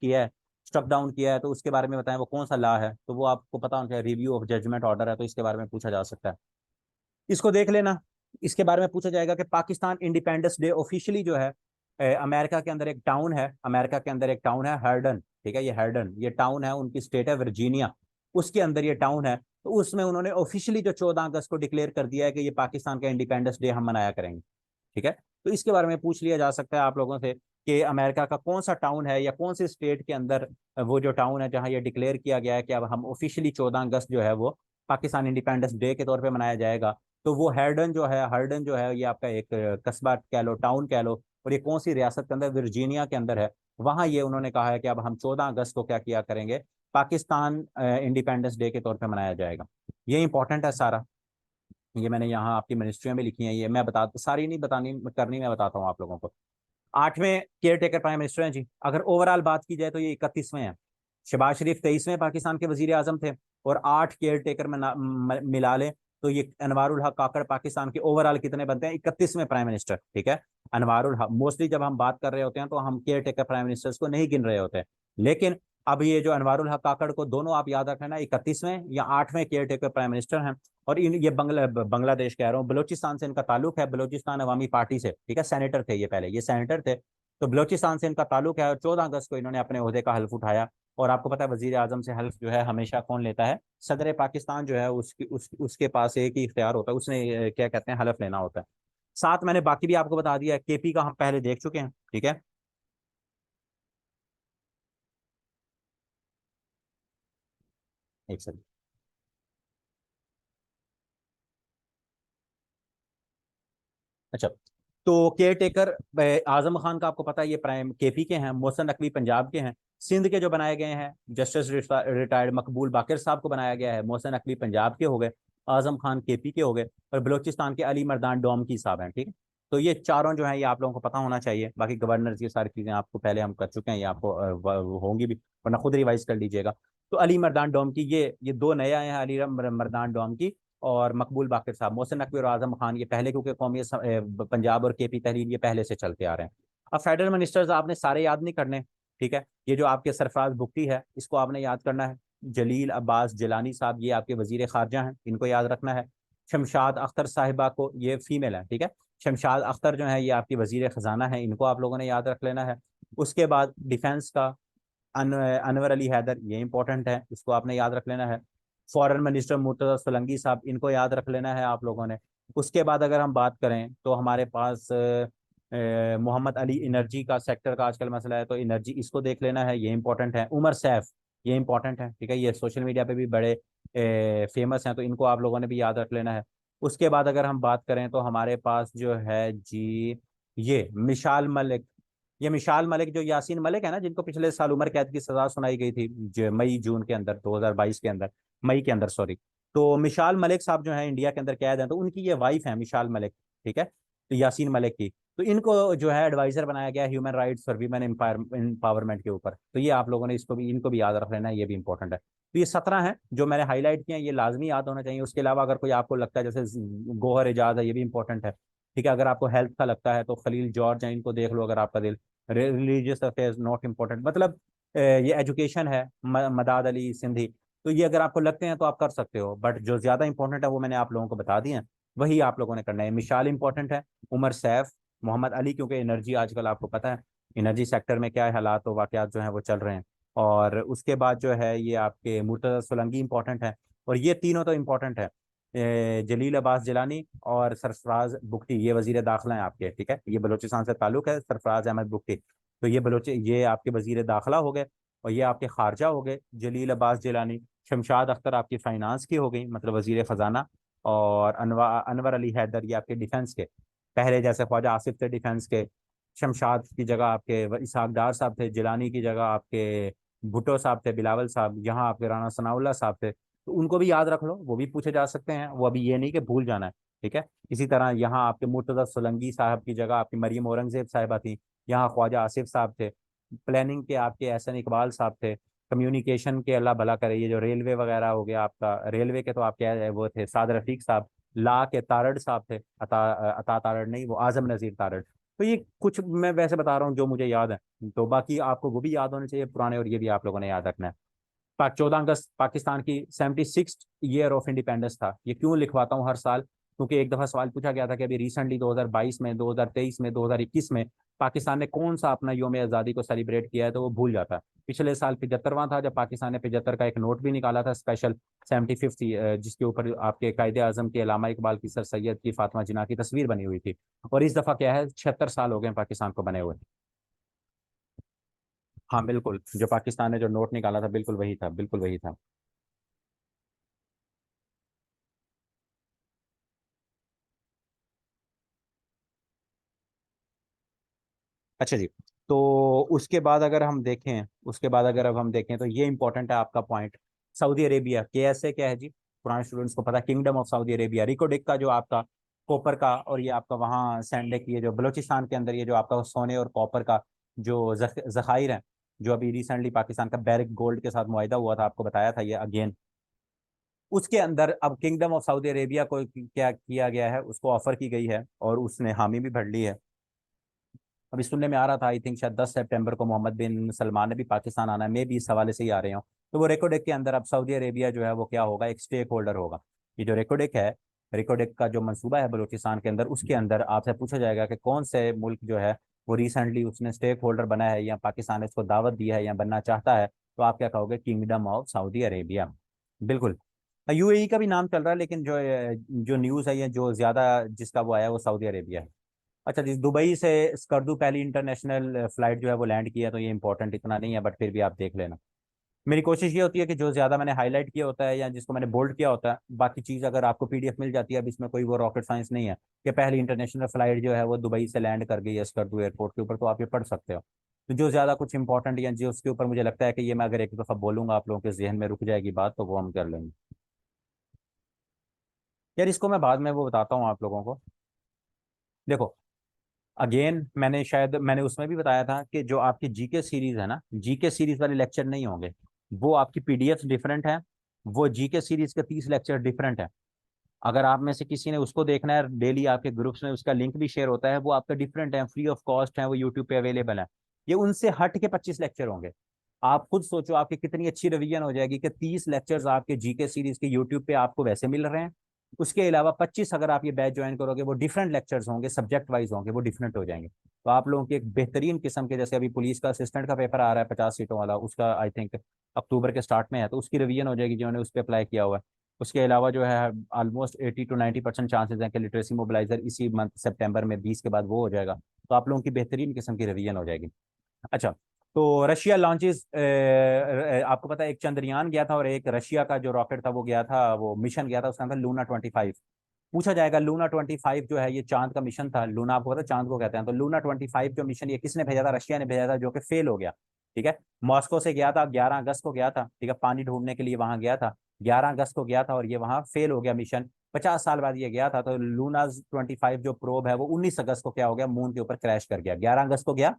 डाउन किया है, तो उसके बारे में बताएं वो कौन सा लॉ है, तो वो आपको पता होना चाहिए, रिव्यू ऑफ जजमेंट ऑर्डर है, तो इसके बारे में पूछा जा सकता है। इसको देख लेना। इसके बारे में पूछा जाएगा कि पाकिस्तान इंडिपेंडेंस डे ऑफिशियली जो है अमेरिका के अंदर एक टाउन है, अमेरिका के अंदर एक टाउन है हर्डन, ठीक है, ये हर्डन ये टाउन है, उनकी स्टेट है वर्जीनिया, उसके अंदर ये टाउन है। तो उसमें उन्होंने ऑफिशियली जो 14 अगस्त को डिक्लेयर कर दिया है कि ये पाकिस्तान का इंडिपेंडेंस डे हम मनाया करेंगे, ठीक है। तो इसके बारे में पूछ लिया जा सकता है आप लोगों से कि अमेरिका का कौन सा टाउन है या कौन सी स्टेट के अंदर वो जो टाउन है जहां ये डिक्लेयर किया गया है कि अब हम ऑफिशियली 14 अगस्त जो है वो पाकिस्तान इंडिपेंडेंस डे के तौर पे मनाया जाएगा। तो वो हर्डन जो है ये आपका एक कस्बा कह लो, टाउन कह लो, और ये कौन सी रियासत के अंदर, वर्जीनिया के अंदर है। वहां ये उन्होंने कहा है कि अब हम 14 अगस्त को क्या किया करेंगे, पाकिस्तान इंडिपेंडेंस डे के तौर पे मनाया जाएगा। ये इंपॉर्टेंट है सारा, ये मैंने यहाँ आपकी मिनिस्ट्रियों में लिखी है, ये मैं बता सारी नहीं बतानी करनी, मैं बताता हूँ आप लोगों को। 8वें केयर टेकर प्राइम मिनिस्टर हैं जी। अगर ओवरऑल बात की जाए तो ये 31वें हैं। शहबाज शरीफ 23वें पाकिस्तान के वजीर आजम थे, और 8 केयर टेकर में मिला लें तो ये अनवारुल हक काकड़ पाकिस्तान के ओवरऑल कितने बनते हैं, 31वें प्राइम मिनिस्टर, ठीक है। अनवारुल हक, मोस्टली जब हम बात कर रहे होते हैं तो हम केयर टेकर प्राइम मिनिस्टर्स को नहीं गिन रहे होते हैं, लेकिन अब ये जो अनवारुल हक काकड़ को दोनों आप याद रखना, 31वें या 8वें केयर टेकर प्राइम मिनिस्टर हैं। और इन ये बांग्लादेश कह रहा हूँ, बलोचिस्तान से इनका ताल्लुक है, बलोचिस्तान अवामी पार्टी से, ठीक है, सेनेटर थे ये, पहले ये सेनेटर थे, तो बलोचिस्तान से इनका ताल्लुक है। और 14 अगस्त को इन्होंने अपने ओहदे का हल्फ उठाया। और आपको पता है वजीर आजम से हल्फ जो है हमेशा कौन लेता है, सदर पाकिस्तान जो है उसके पास एक ही इख्तियार होता है, उसने क्या कहते हैं हल्फ लेना होता है। साथ मैंने बाकी भी आपको बता दिया, केपी का हम पहले देख चुके हैं, ठीक है। एक सेकंड। अच्छा, तो केयर टेकर आजम खान का आपको पता है ये प्राइम केपी के हैं, मोहसिन नकवी पंजाब के हैं। सिंध के जो बनाए गए हैं जस्टिस रिटायर्ड मकबूल बाकिर साहब को बनाया गया है, मोहसिन नकवी पंजाब के हो गए, आजम खान केपी के हो गए, और बलोचिस्तान के अली मर्दान डोम की साहब हैं, ठीक है। तो ये चारों जो हैं ये आप लोगों को पता होना चाहिए। बाकी गवर्नर ये सारी चीज़ें आपको पहले हम कर चुके हैं, ये आपको होंगी भी, वरना खुद रिवाइज कर लीजिएगा। तो अली मर्दान डोम की ये दो नए आए हैं, अली मर्दान डोम की और मकबूल बाकिर साहब। मोहसिन नकवी और आजम खान ये पहले, क्योंकि कौमी पंजाब और केपी तहरीर ये पहले से चलते आ रहे हैं। अब फेडरल मिनिस्टर्स आपने सारे याद नहीं करने, ठीक है। ये जो आपके सरफराज बुगटी है इसको आपने याद करना है। जलील अब्बास जिलानी साहब ये आपके वजीर खारजा हैं, इनको याद रखना है। शमशाद अख्तर साहिबा को, ये फीमेल है, ठीक है। शमशाद अख्तर जो है ये आपकी वजीर खजाना है, इनको आप लोगों ने याद रख लेना है। उसके बाद डिफेंस का अनवर अली हैदर, ये इंपॉर्टेंट है, इसको आपने याद रख लेना है। फॉरेन मिनिस्टर मुर्तजा सोलंकी साहब, इनको याद रख लेना है आप लोगों ने। उसके बाद अगर हम बात करें तो हमारे पास मोहम्मद अली, एनर्जी का सेक्टर का आजकल मसला है, तो एनर्जी इसको देख लेना है, ये इंपॉर्टेंट है। उमर सैफ, ये इंपॉर्टेंट है, ठीक है, ये सोशल मीडिया पे भी बड़े फेमस हैं, तो इनको आप लोगों ने भी याद रख लेना है। उसके बाद अगर हम बात करें तो हमारे पास जो है जी ये मिशाल मलिक, ये मिशाल मलिक जो यासीन मलिक है ना, जिनको पिछले साल उम्र कैद की सजा सुनाई गई थी मई जून के अंदर, 2022 के अंदर, मई के अंदर सॉरी। तो मिशाल मलिक साहब जो है इंडिया के अंदर कैद हैं, तो उनकी ये वाइफ है मिशाल मलिक, ठीक है, तो यासीन मलिक की। तो इनको जो है एडवाइजर बनाया गया human rights for women empowerment के ऊपर। तो ये आप लोगों ने इनको भी याद रख लेना है, ये भी इंपॉर्टेंट है। तो ये 17 हैं जो मैंने हाईलाइट किए हैं, ये लाजमी याद होना चाहिए। उसके अलावा अगर कोई आपको लगता है जैसे गोहर एजाज है, ये भी इंपॉर्टेंट है, ठीक है। अगर आपको हेल्थ का लगता है तो खलील जॉर्ज है, इनको देख लो अगर आपका दिल। रिलीजियस अफेयर्स नॉट इम्पोर्टेंट, मतलब ये एजुकेशन है, मदाद अली सिंधी। तो ये अगर आपको लगते हैं तो आप कर सकते हो, बट जो ज्यादा इंपॉर्टेंट है वो मैंने आप लोगों को बता दिए हैं, वही आप लोगों ने करना है। मिशाल इंपॉर्टेंट है, उमर सैफ, मोहम्मद अली, क्योंकि एनर्जी आजकल आपको पता है एनर्जी सेक्टर में क्या हालात और वाक़यात जो हैं वो चल रहे हैं। और उसके बाद जो है ये आपके मुर्तज़ा सोलंकी इंपॉर्टेंट है। और ये तीनों तो इम्पोर्टेंट है। जलील अब्बास जिलानी और सरफराज बुगटी, ये वजीर दाखिला हैं आपके, ठीक है, ये बलूचिस्तान से ताल्लुक़ है, सरफराज अहमद बुगटी। तो ये आपके वजीर दाखिला हो गए। और ये आपके खारजा हो गए जलील अब्बास जिलानी। शमशाद अख्तर आपकी फाइनेंस की हो गई, मतलब वजीर ख़जाना। और अनवर अली हैदर ये आपके डिफेंस के, पहले जैसे ख्वाजा आसिफ थे डिफेंस के। शमशाद की जगह आपके इसहाक डार साहब थे, जिलानी की जगह आपके भुट्टो साहब थे, बिलावल साहब, यहाँ आपके राना सनाउल्लाह साहब थे। तो उनको भी याद रख लो, वो भी पूछे जा सकते हैं, वो अभी ये नहीं कि भूल जाना है। ठीक है। इसी तरह यहाँ आपके मुर्तज़ा सोलंकी साहब की जगह आपकी मरियम औरंगजेब साहिबा थी। यहाँ ख्वाजा आसिफ साहब थे। प्लानिंग के आपके एहसन इकबाल साहब थे। कम्युनिकेशन के अल्लाह भला करे, ये जो रेलवे वगैरह हो गया आपका, रेलवे के तो आपके वो थे साद रफीक साहब। ला के तारड़ साहब थे, अता तारड़ नहीं, वो आजम नज़ीर तारड़। तो ये कुछ मैं वैसे बता रहा हूँ जो मुझे याद है। तो बाकी आपको वो भी याद होने चाहिए पुराने, और ये भी आप लोगों ने याद रखना है। 14 अगस्त पाकिस्तान की 76 ईयर ऑफ इंडिपेंडेंस था। ये क्यों लिखवाता हूँ हर साल, क्योंकि एक दफ़ा सवाल पूछा गया था कि अभी रिसेंटली 2022 में, 2023 में, 2021 में पाकिस्तान ने कौन सा अपना योम आज़ादी को सेलिब्रेट किया है, तो वो भूल जाता है। पिछले साल 75वां था जब पाकिस्तान ने 75 का एक नोट भी निकाला था स्पेशल 75th, जिसके ऊपर आपके कायदे आजम के अलामा इकबाल की सर सैयद की फातिमा जिन्ना की तस्वीर बनी हुई थी। और इस दफ़ा क्या है, 76 साल हो गए पाकिस्तान को बने हुए। हाँ बिल्कुल, जो पाकिस्तान ने जो नोट निकाला था बिल्कुल वही था, बिल्कुल वही था। अच्छा जी। तो उसके बाद अगर हम देखें, उसके बाद अगर अब हम देखें तो ये इंपॉर्टेंट है आपका पॉइंट। सऊदी अरेबिया के ऐसे क्या है जी, पुराने स्टूडेंट्स को पता है, किंगडम ऑफ सऊदी अरेबिया, रिकोडिक का जो आपका कॉपर का, और ये आपका वहाँ सैंडेक, ये जो बलूचिस्तान के अंदर ये जो आपका सोने और कॉपर का जो जखायर है, जो अभी रिसेंटली पाकिस्तान का बैरिक गोल्ड के साथ मुआहिदा हुआ था, आपको बताया था ये अगेन। उसके अंदर अब किंगडम ऑफ सऊदी अरेबिया को क्या किया गया है, उसको ऑफर की गई है और उसने हामी भी भर ली है। अभी सुनने में आ रहा था, आई थिंक शायद 10 सितंबर को मोहम्मद बिन सलमान ने भी पाकिस्तान आना है, मैं भी इस हवाले से ही आ रहे हूँ। तो वो रेकोडेक के अंदर अब सऊदी अरेबिया जो है वो क्या होगा, एक स्टेक होल्डर होगा। ये जो रेकोडेक है, रेकोडेक का जो मंसूबा है बलूचिस्तान के अंदर, उसके अंदर आपसे पूछा जाएगा कि कौन से मुल्क जो है वो रिसेंटली उसने स्टेक होल्डर बना है, या पाकिस्तान ने इसको दावत दी है या बनना चाहता है, तो आप क्या कहोगे, किंगडम ऑफ सऊदी अरेबिया। बिल्कुल। यूएई का भी नाम चल रहा है, लेकिन जो जो न्यूज़ है या जो ज़्यादा जिसका वो आया वो सऊदी अरेबिया है। अच्छा जी, दुबई से स्कर्दू पहली इंटरनेशनल फ्लाइट जो है वो लैंड की है, तो ये इंपॉर्टेंट इतना नहीं है, बट फिर भी आप देख लेना। मेरी कोशिश ये होती है कि जो ज़्यादा मैंने हाईलाइट किया होता है या जिसको मैंने बोल्ड किया होता है, बाकी चीज़ अगर आपको पीडीएफ मिल जाती है, अब इसमें कोई वो रॉकेट साइंस नहीं है कि पहली इंटरनेशनल फ्लाइट जो है वो दुबई से लैंड कर गई है स्कर्दू एयरपोर्ट के ऊपर, तो आप ये पढ़ सकते हो। तो जो ज़्यादा कुछ इंपॉर्टेंट या जो उसके ऊपर मुझे लगता है कि ये मैं अगर एक दफ़ा बोलूंगा आप लोगों के जहन में रुक जाएगी बात, तो वो हम कर लेंगे। यार इसको मैं बाद में वो बताता हूँ आप लोगों को। देखो, अगेन मैंने शायद मैंने उसमें भी बताया था कि जो आपकी जीके सीरीज है ना, जीके सीरीज वाले लेक्चर नहीं होंगे, वो आपकी पीडीएफ डिफरेंट है। वो जीके सीरीज के 30 लेक्चर डिफरेंट है। अगर आप में से किसी ने उसको देखना है, डेली आपके ग्रुप्स में उसका लिंक भी शेयर होता है, वो आपका डिफरेंट है, फ्री ऑफ कॉस्ट है, वो यूट्यूब पे अवेलेबल है। ये उनसे हट के 25 लेक्चर होंगे। आप खुद सोचो आपकी कितनी अच्छी रिवीजन हो जाएगी कि 30 लेक्चर्स आपके जीके सीरीज के यूट्यूब पे आपको वैसे मिल रहे हैं। उसके अलावा 25 अगर आप ये बैच ज्वाइन करोगे, वो डिफरेंट लेक्चर्स होंगे, सब्जेक्ट वाइज होंगे, वो डिफरेंट हो जाएंगे। तो आप लोगों की एक बेहतरीन किस्म के, जैसे अभी पुलिस का असिस्टेंट का पेपर आ रहा है 50 सीटों वाला, उसका आई थिंक अक्टूबर के स्टार्ट में है, तो उसकी रिवीजन हो जाएगी जिन्होंने उस पर अप्लाई किया हुआ है। उसके अलावा जो है ऑलमोस्ट 80 to 90% चांसेस हैं कि लिटरेसी मोबिलाइजर इसी मंथ सितंबर में 20 के बाद वो हो जाएगा। तो आप लोगों की बेहतरीन किस्म की रिवीजन हो जाएगी। अच्छा, तो रशिया लॉन्चेस, आपको पता है एक चंद्रयान गया था और एक रशिया का जो रॉकेट था वो गया था, वो मिशन गया था, उसका नाम था लूना 25। पूछा जाएगा लूना 25 जो है ये चांद का मिशन था, लूना आपको पता है चांद को कहते हैं, तो लूना 25 जो मिशन ये किसने भेजा था, रशिया ने भेजा था, जो कि फेल हो गया। ठीक है। मॉस्को से गया था, 11 अगस्त को गया था, ठीक है, पानी ढूंढने के लिए वहां गया था। 11 अगस्त को गया था और ये वहां फेल हो गया मिशन। 50 साल बाद ये गया था। तो लूना 25 जो प्रोब है वो 19 अगस्त को क्या हो गया, मून के ऊपर क्रैश कर गया। 11 अगस्त को गया,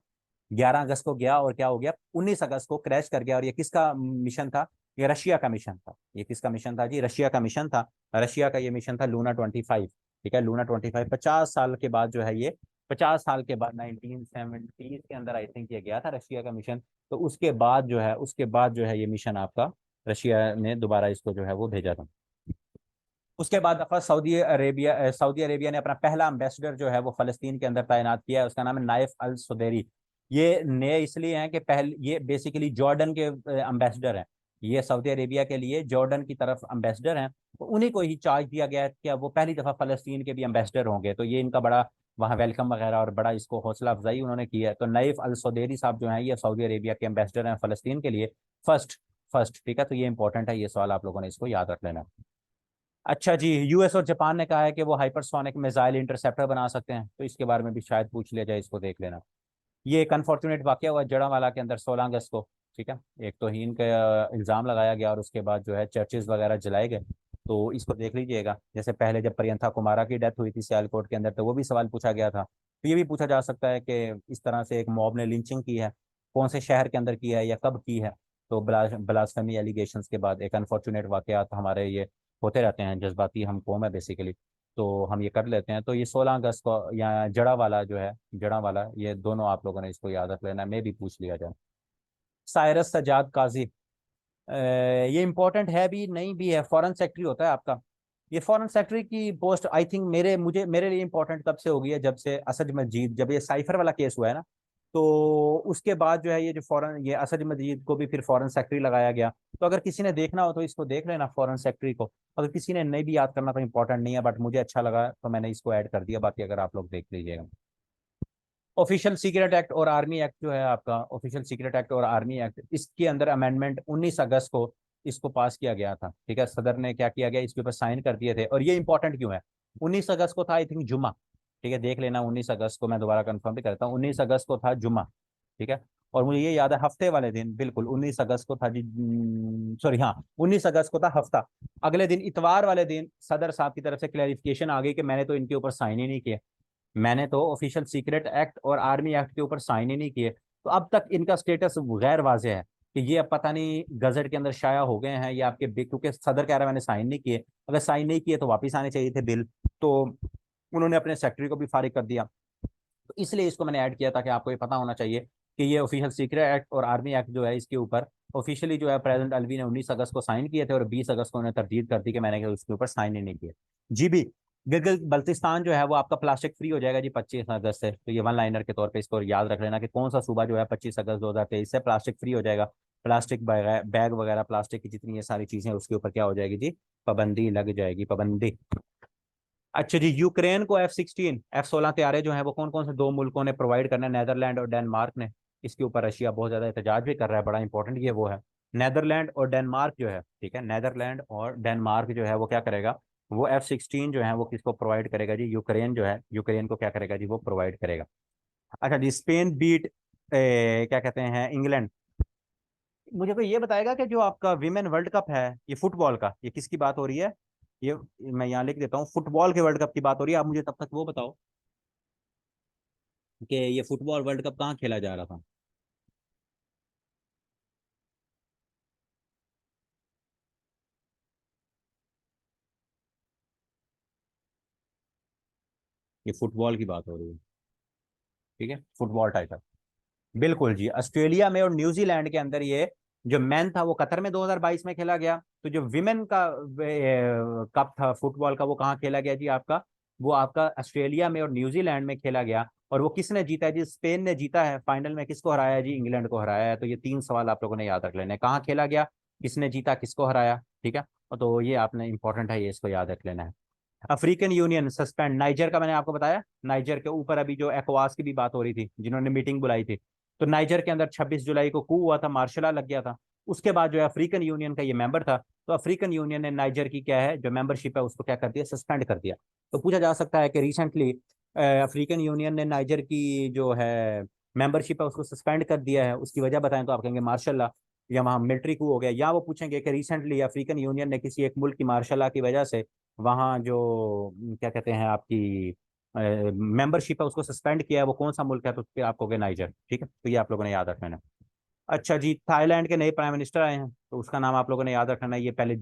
11 अगस्त को गया और क्या हो गया, 19 अगस्त को क्रैश कर गया। और ये किसका मिशन था, ये रशिया का मिशन था। ये किसका मिशन था जी, रशिया का मिशन था। रशिया का ये मिशन था लूना 25। ठीक है, लूना 25 50 साल के बाद जो है ये, 50 साल के बाद 1970 के अंदर आई थिंक ये गया था रशिया का मिशन। तो उसके बाद जो है, उसके बाद जो है ये मिशन आपका रशिया ने दोबारा इसको जो है वो भेजा था। उसके बाद दफा सऊदी अरेबिया ने अपना पहला एम्बेसडर जो है वो फलस्तीन के अंदर तैनात किया है, उसका नाम है नाइफ अल सुदैरी। ये नए इसलिए हैं कि पहले ये बेसिकली जॉर्डन के एम्बेसडर हैं। ये सऊदी अरेबिया के लिए जॉर्डन की तरफ एम्बेसडर हैं, तो उन्हीं को ही चार्ज दिया गया है कि अब वो पहली दफा फलस्तीन के भी एम्बेसडर होंगे, तो ये इनका बड़ा वहाँ वेलकम वगैरह और बड़ा इसको हौसला अफजाई उन्होंने की है। तो नाइफ अल सुदैरी साहब जो हैं ये सऊदी अरेबिया के एम्बेसडर हैं फलस्तीन के लिए। फर्स्ट फर्स्ट ठीक है, तो ये इंपॉर्टेंट है, ये सवाल आप लोगों ने इसको याद रख लेना। अच्छा जी, यूएस और जापान ने कहा है कि वो हाइपरसोनिक मिसाइल इंटरसेप्टर बना सकते हैं, तो इसके बारे में भी शायद पूछ लिया जाए, इसको देख लेना। ये एक अनफॉर्चुनेट वाकया हुआ जड़ावाला के अंदर 16 अगस्त को। ठीक है, एक तौहीन का इल्ज़ाम लगाया गया और उसके बाद जो है चर्चेज वगैरह जलाए गए। तो इसको देख लीजिएगा, जैसे पहले जब प्रियंका कुमारा की डेथ हुई थी सियालकोट के अंदर, तो वो भी सवाल पूछा गया था। तो ये भी पूछा जा सकता है कि इस तरह से एक मॉब ने लिंचिंग की है, कौन से शहर के अंदर की है या कब की है। तो ब्लास्फेमी एलिगेशंस के बाद एक अनफॉर्चुनेट वाकयात हमारे ये होते रहते हैं, जज्बाती हम कौम है बेसिकली, तो हम ये कर लेते हैं। तो ये 16 अगस्त को या जड़ा वाला जो है, जड़ा वाला, ये दोनों आप लोगों ने इसको याद रख लेना, मैं भी पूछ लिया जाए। साइरस सजाद काजी, ये इंपॉर्टेंट है भी नहीं भी है, फॉरेन सेक्रेटरी होता है आपका। ये फॉरेन सेक्रेटरी की पोस्ट आई थिंक मेरे लिए इंपॉर्टेंट तब से हो गई है जब से असद मजीद, जब ये साइफर वाला केस हुआ है ना, तो उसके बाद जो है ये जो फॉरेन, ये असद मजीद को भी फिर फॉरेन सेक्रेटरी लगाया गया। तो अगर किसी ने देखना हो तो इसको देख लेना फॉरेन सेक्रेटरी को, अगर किसी ने नहीं भी याद करना तो इंपॉर्टेंट नहीं है, बट मुझे अच्छा लगा तो मैंने इसको ऐड कर दिया, बाकी अगर आप लोग देख लीजिएगा। ऑफिशियल सीक्रेट एक्ट और आर्मी एक्ट जो है आपका, ऑफिशियल सीक्रेट एक्ट और आर्मी एक्ट, इसके अंदर अमेंडमेंट 19 अगस्त को इसको पास किया गया था। ठीक है, सदर ने क्या किया गया, इसके ऊपर साइन कर दिए थे। और ये इंपॉर्टेंट क्यों है, 19 अगस्त को था आई थिंक जुमा। ठीक है, देख लेना 19 अगस्त को, मैं दोबारा कंफर्म भी करता हूँ, 19 अगस्त को था जुमा। ठीक है, और मुझे ये याद है हफ्ते वाले दिन, बिल्कुल 19 अगस्त को था जी, सॉरी हाँ 19 अगस्त को था हफ्ता। अगले दिन इतवार वाले दिन सदर साहब की तरफ से क्लैरिफिकेशन आ गई कि मैंने तो इनके ऊपर साइन ही नहीं किया, मैंने तो ऑफिशियल सीक्रेट एक्ट और आर्मी एक्ट के ऊपर साइन ही नहीं किए। तो अब तक इनका स्टेटस गैर वाज़ेह है कि ये अब पता नहीं गजट के अंदर शाया हो गए हैं या आपके क्योंकि सदर कह रहा है मैंने साइन नहीं किए, अगर साइन नहीं किए तो वापस आने चाहिए थे बिल। तो उन्होंने अपने सेक्रेटरी को भी फारिग कर दिया। तो इसलिए इसको मैंने ऐड किया था कि आपको ये पता होना चाहिए कि ये ऑफिशियल सीक्रेट एक्ट और आर्मी एक्ट जो है इसके ऊपर ऑफिशियली जो है प्रेसिडेंट अलवी ने 19 अगस्त को साइन किए थे, और 20 अगस्त को उन्हें तरदीद कर दी कि मैंने उसके ऊपर साइन ही नहीं किया। जी भी, गिलगित बल्तिस्तान जो है वो आपका प्लास्टिक फ्री हो जाएगा जी 25 अगस्त से। तो ये वन लाइनर के तौर पे इसको याद रख लेना कि कौन सा सूबा जो है 25 अगस्त 2023 से प्लास्टिक फ्री हो जाएगा। प्लास्टिक बैग वगैरह, प्लास्टिक की जितनी ये सारी चीजें उसके ऊपर क्या हो जाएगी जी, पाबंदी लग जाएगी, पाबंदी। अच्छा जी, यूक्रेन को F-16 F-16 तैयारे जो हैं वो कौन कौन से दो मुल्कों ने प्रोवाइड करना है, नेदरलैंड और डेनमार्क ने। इसके ऊपर रशिया बहुत ज्यादा एहतजाज भी कर रहा है, बड़ा इंपॉर्टेंट ये वो है। नेदरलैंड और डेनमार्क जो है, ठीक है, नेदरलैंड और डेनमार्क जो है वो क्या करेगा, वो F-16 जो है वो किसको प्रोवाइड करेगा जी, यूक्रेन जो है, यूक्रेन को क्या करेगा जी, वो प्रोवाइड करेगा। अच्छा जी, स्पेन बीट क्या कहते हैं इंग्लैंड। मुझे कोई ये बताएगा कि जो आपका विमेन वर्ल्ड कप है ये फुटबॉल का, ये किसकी बात हो रही है, ये मैं यहाँ लिख देता हूँ, फुटबॉल के वर्ल्ड कप की बात हो रही है। आप मुझे तब तक वो बताओ कि ये फुटबॉल वर्ल्ड कप कहाँ खेला जा रहा था। ये फुटबॉल की बात हो रही है, ठीक है, फुटबॉल टाइटल। बिल्कुल जी, ऑस्ट्रेलिया में और न्यूजीलैंड के अंदर ये जो मैन था वो कतर में 2022 में खेला गया। तो जो विमेन का कप था फुटबॉल का वो कहाँ खेला गया जी आपका, वो आपका ऑस्ट्रेलिया में और न्यूजीलैंड में खेला गया। और वो किसने जीता है जी, स्पेन ने जीता है। फाइनल में किसको हराया है जी, इंग्लैंड को हराया है। तो ये तीन सवाल आप लोगों ने याद रख लेने, कहाँ खेला गया, किसने जीता, किसको हराया। ठीक है, और तो ये आपने इंपॉर्टेंट है, ये इसको याद रख लेना है। अफ्रीकन यूनियन सस्पेंड, नाइजर का मैंने आपको बताया, नाइजर के ऊपर अभी जो एकोवास की भी बात हो रही थी, जिन्होंने मीटिंग बुलाई थी। तो नाइजर के अंदर 26 जुलाई को कू हुआ था, मार्शल लॉ लग गया था। उसके बाद जो है अफ्रीकन यूनियन का ये मेंबर था, तो अफ्रीकन यूनियन ने नाइजर की क्या है जो मेंबरशिप है उसको क्या कर दिया, सस्पेंड कर दिया। तो पूछा जा सकता है कि रिसेंटली अफ्रीकन यूनियन ने नाइजर की जो है मेंबरशिप है उसको सस्पेंड कर दिया है, उसकी वजह बताएं तो आप कहेंगे मार्शल लॉ या वहाँ मिलिट्री कू हो गया, या वो पूछेंगे कि रिसेंटली अफ्रीकन यूनियन ने किसी एक मुल्क की मार्शल लॉ की वजह से वहाँ जो क्या कहते हैं आपकी मेंबरशिप है उसको सस्पेंड किया है, वो कौन सा मुल्क है, तो उस पर आप कहोगे नाइजर। ठीक है, तो ये आप लोगों ने याद रखना है। अच्छा जी, थाईलैंड के नए प्राइम मिनिस्टर आए हैं, तो उसका नाम आप लोगों ने याद रखना है। ये पहले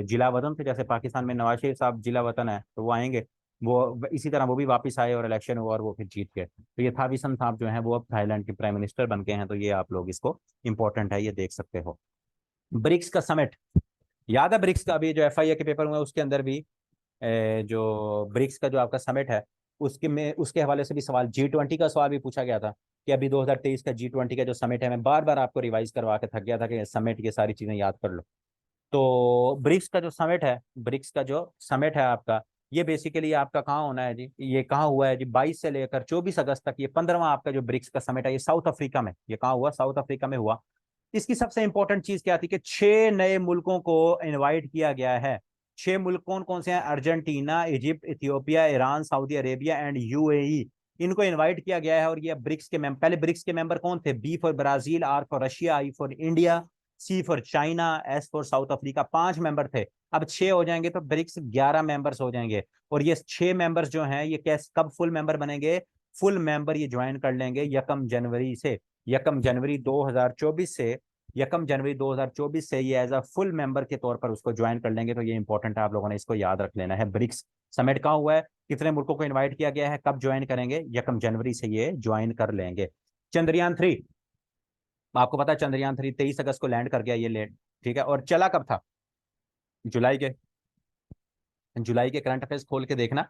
जिला वतन थे, जैसे पाकिस्तान में नवाज शरीफ साहब जिला वतन है, तो वो आएंगे, वो इसी तरह वो भी वापस आए और इलेक्शन हुआ और वो फिर जीत गए। तो ये थाविसन साहब जो हैं वो अब थाईलैंड के प्राइम मिनिस्टर बन गए हैं, तो ये आप लोग इसको इंपॉर्टेंट है, ये देख सकते हो। ब्रिक्स का समिट, याद है ब्रिक्स का अभी जो FIA के पेपर हुए उसके अंदर भी जो ब्रिक्स का जो आपका समिट है उसके हवाले से भी सवाल, G20 का सवाल भी पूछा गया था कि अभी 2023 का G20 का जो समिट है, मैं बार बार आपको रिवाइज करवा के थक गया था कि समिट की सारी चीजें याद कर लो। तो ब्रिक्स का जो समिट है आपका, ये बेसिकली आपका कहाँ होना है जी, ये कहाँ हुआ है जी, 22 से लेकर 24 अगस्त तक, ये 15वां आपका जो ब्रिक्स का समिट है, ये साउथ अफ्रीका में, ये कहाँ हुआ, साउथ अफ्रीका में हुआ। इसकी सबसे इंपॉर्टेंट चीज क्या थी कि 6 नए मुल्कों को इनवाइट किया गया है। 6 मुल्क कौन कौन से हैं, Argentina, Egypt, Ethiopia, Iran, Saudi Arabia and UAE. इनको इनवाइट किया गया है और ये ब्रिक्स के मेंबर, पहले ब्रिक्स के मेंबर कौन थे, B for Brazil, R for Russia, I for India, C for China, S for South Africa. 5 member थे, अब 6 हो जाएंगे तो ब्रिक्स 11 मेंबर्स हो जाएंगे। और ये 6 मेंबर्स जो हैं ये कैसे कब फुल मेंबर बनेंगे, फुल मेंबर ये ज्वाइन कर लेंगे यकम जनवरी से, यकम जनवरी 2024 से, यकम जनवरी 2024 से ये एज अ फुल मेंबर के तौर पर उसको ज्वाइन कर लेंगे। तो ये इंपॉर्टेंट है, आप लोगों ने इसको याद रख लेना है। ब्रिक्स समिट कहाँ हुआ है, कितने मुल्कों को इनवाइट किया गया है, कब ज्वाइन करेंगे, यकम जनवरी से ये ज्वाइन कर लेंगे। चंद्रयान 3, आपको पता है चंद्रयान 3 23 अगस्त को लैंड कर गया ये लैंड, ठीक है। और चला कब था, जुलाई के, जुलाई के करंट अफेयर्स खोल के देखना,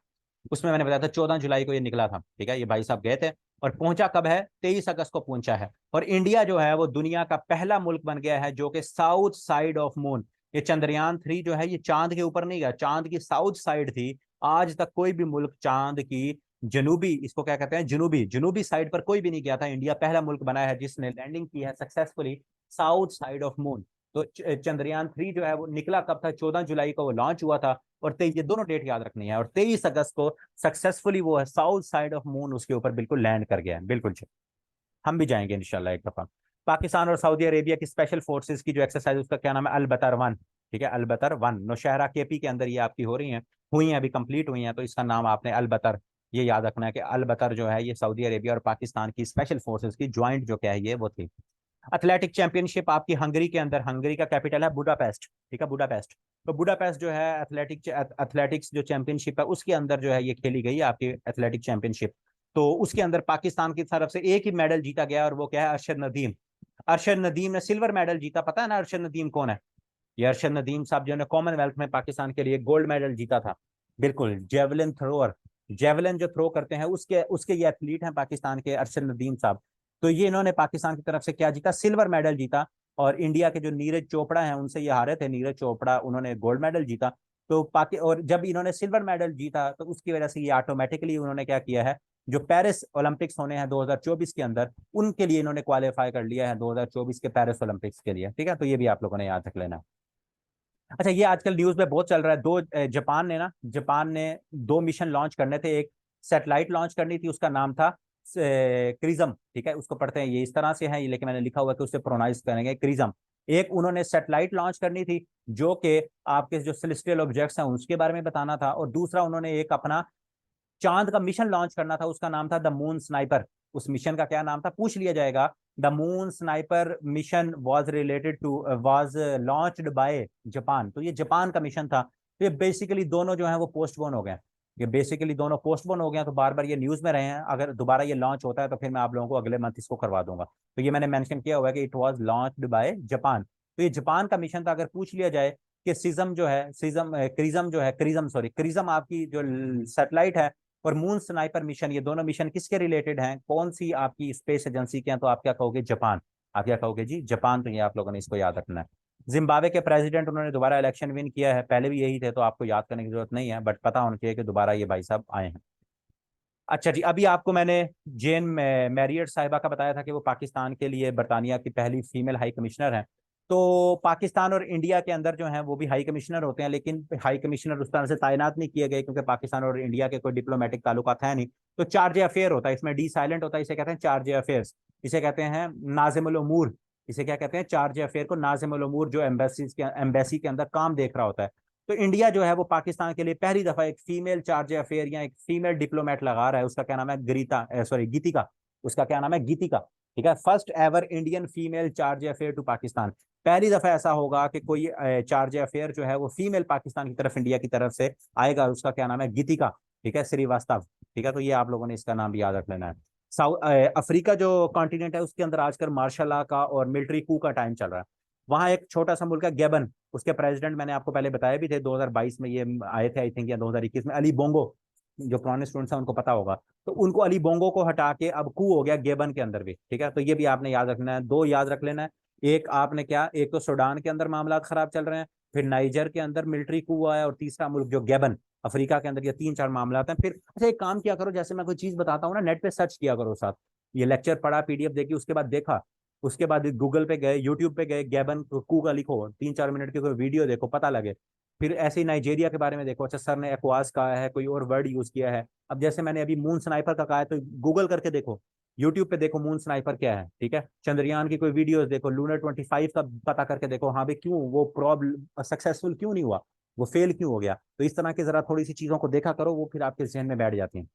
उसमें मैंने बताया था 14 जुलाई को ये निकला था, ठीक है। ये भाई साहब गए थे और पहुंचा कब है, 23 अगस्त को पहुंचा है। और इंडिया जो है वो दुनिया का पहला मुल्क बन गया है जो कि साउथ साइड ऑफ मून, ये चंद्रयान 3 जो है ये चांद के ऊपर नहीं गया, चांद की साउथ साइड थी। आज तक कोई भी मुल्क चांद की जनूबी, इसको क्या कहते हैं, जनूबी जनूबी साइड पर कोई भी नहीं गया था। इंडिया पहला मुल्क बना है जिसने लैंडिंग की है successfully south side of moon. तो चंद्रयान 3 जो है वो निकला कब था, 14 जुलाई को वो लॉन्च हुआ था। और 23, ये दोनों डेट याद रखनी है। और 23 अगस्त को सक्सेसफुली वो है साउथ साइड ऑफ मून उसके ऊपर बिल्कुल लैंड कर गया है, बिल्कुल। हम भी जाएंगे इंशाल्लाह एक दफा। पाकिस्तान और सऊदी अरेबिया की स्पेशल फोर्सेस की जो एक्सरसाइज, उसका क्या नाम है, अल-बतर 1, ठीक है। अल-बतर 1 नौशहरा केपी के अंदर ये आपकी हो रही हैं, हुई हैं, अभी कंप्लीट हुई हैं। तो इसका नाम आपने अल-बतर ये याद रखना है कि अल-बतर जो है ये सऊदी अरेबिया और पाकिस्तान की स्पेशल फोर्सेस की ज्वाइंट जो क्या है ये वो थी। एथलेटिक चैंपियनशिप आपकी हंगरी के अंदर, हंगरी का कैपिटल है बुडापेस्ट, ठीक है, बुडापेस्ट। तो बुडापेस्ट जो है एथलेटिक्स जो चैंपियनशिप है उसके अंदर जो है ये खेली गई आपकी एथलेटिक चैंपियनशिप। तो उसके अंदर पाकिस्तान की तरफ से एक ही मेडल जीता गया और वो क्या है, अरशद नदीम। अरशद नदीम ने सिल्वर मेडल जीता, पता है ना अरशद नदीम कौन है, ये अरशद नदीम साहब जो ने कॉमनवेल्थ में पाकिस्तान के लिए गोल्ड मेडल जीता था, बिल्कुल। जेवलिन थ्रोअर, जेवलिन जो थ्रो करते हैं उसके उसके ये एथलीट हैं पाकिस्तान के, अरशद नदीम साहब। तो ये इन्होंने पाकिस्तान की तरफ से क्या जीता, सिल्वर मेडल जीता। और इंडिया के जो नीरज चोपड़ा हैं उनसे ये हारे थे, नीरज चोपड़ा, उन्होंने गोल्ड मेडल जीता। तो पाकि और जब इन्होंने सिल्वर मेडल जीता तो उसकी वजह से ये ऑटोमेटिकली उन्होंने क्या किया है, जो पेरिस ओलंपिक्स होने हैं 2024 के अंदर, उनके लिए इन्होंने क्वालिफाई कर लिया है 2024 के पेरिस ओलंपिक्स के लिए, ठीक है। तो ये भी आप लोगों ने याद रख लेना। अच्छा, ये आजकल न्यूज में बहुत चल रहा है, जापान ने 2 मिशन लॉन्च करने थे। एक सैटेलाइट लॉन्च करनी थी, उसका नाम था क्रिज्म, ठीक है। उसको पढ़ते हैं ये इस तरह से है, लेकिन मैंने लिखा हुआ है कि उससे प्रोनाउंस करेंगे क्रिज्म। एक उन्होंने सैटेलाइट लॉन्च करनी थी जो कि आपके जो सेलेस्टियल ऑब्जेक्ट्स हैं उसके बारे में बताना था। और दूसरा उन्होंने एक अपना चांद का मिशन लॉन्च करना था, उसका नाम था द मून स्नाइपर। उस मिशन का क्या नाम था पूछ लिया जाएगा। The moon sniper mission was launched by Japan. तो ये जापान का मिशन था। तो ये बेसिकली दोनों जो है वो पोस्टपोन हो गए, ये बेसिकली दोनों पोस्टपोन हो गए। तो बार बार ये न्यूज में रहे हैं, अगर दोबारा ये लॉन्च होता है तो फिर मैं आप लोगों को अगले मंथ इसको करवा दूंगा। तो ये मैंने मेंशन किया हुआ है कि it was launched by Japan. तो ये जापान का मिशन था। अगर पूछ लिया जाए कि सिज्म जो है, क्रिज्म आपकी जो सैटेलाइट है, और मून स्नाइपर मिशन, ये दोनों मिशन किसके रिलेटेड हैं, कौन सी आपकी स्पेस एजेंसी के हैं, तो आप क्या कहोगे, जापान। आप क्या कहोगे जी, जापान। तो ये आप लोगों ने इसको याद रखना है। जिम्बाब्वे के प्रेसिडेंट, उन्होंने दोबारा इलेक्शन विन किया है, पहले भी यही थे तो आपको याद करने की जरूरत नहीं है, बट पता होना चाहिए कि दोबारा ये भाई साहब आए हैं। अच्छा जी, अभी आपको मैंने जेन मैरियट साहिबा का बताया था कि वो पाकिस्तान के लिए बरतानिया की पहली फीमेल हाई कमिश्नर हैं। तो पाकिस्तान और इंडिया के अंदर जो है वो भी हाई कमिश्नर होते हैं, लेकिन हाई कमिश्नर उस तरह से तैनात नहीं किए गए क्योंकि पाकिस्तान और इंडिया के कोई डिप्लोमेटिक ताल्लुकात है नहीं। तो चार्ज अफेयर होता है, इसमें डी साइलेंट होता है, इसे कहते हैं चार्ज अफेयर्स। इसे कहते हैं नाजिमुल उमूर, इसे क्या कहते हैं, चार्ज अफेयर को नाजिमुल उमूर, जो एम्बेसी के अंदर काम देख रहा होता है। तो इंडिया जो है वो पाकिस्तान के लिए पहली दफा एक फीमेल चार्ज अफेयर या एक फीमेल डिप्लोमेट लगा रहा है, उसका क्या नाम है, गीतिका। उसका क्या नाम है, गीतिका, ठीक है। First ever Indian female charge affaires to Pakistan. पहली दफा ऐसा होगा कि कोई चार्ज अफेयर जो है वो फीमेल पाकिस्तान की तरफ, इंडिया की तरफ से आएगा, उसका क्या नाम है, गीतिका, ठीक है, श्रीवास्तव, ठीक है। तो ये आप लोगों ने इसका नाम भी याद रख लेना है। साउथ अफ्रीका जो कॉन्टिनेंट है उसके अंदर आजकल मार्शल लॉ का और मिलिट्री कू का टाइम चल रहा है। वहाँ एक छोटा सा मुल्क है गेबन, उसके प्रेसिडेंट मैंने आपको पहले बताया भी थे, 2022 में ये आए थे आई थिंक, या 2021 में, अली बोंगो। जो पुराने स्टूडेंट्स हैं उनको पता होगा। तो उनको अली बोंगो को हटा के अब कू हो गया गेबन के अंदर भी, ठीक है। तो ये भी आपने याद रखना है, दो याद रख लेना है। एक आपने क्या, एक तो सूडान के अंदर मामला खराब चल रहे हैं, फिर नाइजर के अंदर मिलिट्री कू हुआ है, और तीसरा मुल्क जो गेबन अफ्रीका के अंदर, ये तीन चार मामला हैं। फिर अच्छा एक काम किया करो, जैसे मैं कोई चीज बताता हूँ ना, नेट पे सर्च किया करो साथ, ये लेक्चर पढ़ा, पीडीएफ देखी, उसके बाद देखा, उसके बाद गूगल पे गए, यूट्यूब पे गए, गैबन कू का लिखो, 3-4 मिनट की कोई वीडियो देखो, पता लगे। फिर ऐसे ही नाइजीरिया के बारे में देखो, अच्छा सर ने एक्वास कहा है, कोई और वर्ड यूज किया है। अब जैसे मैंने अभी मून स्नाइपर का कहा है, तो गूगल करके देखो, यूट्यूब पे देखो मून स्नाइपर क्या है, ठीक है। चंद्रयान की कोई वीडियोस देखो, लूनर 25 का पता करके देखो, हाँ भाई क्यों वो प्रॉब्लम सक्सेसफुल क्यों नहीं हुआ, वो फेल क्यों हो गया। तो इस तरह की जरा थोड़ी सी चीजों को देखा करो, वो फिर आपके जहन में बैठ जाती हैं।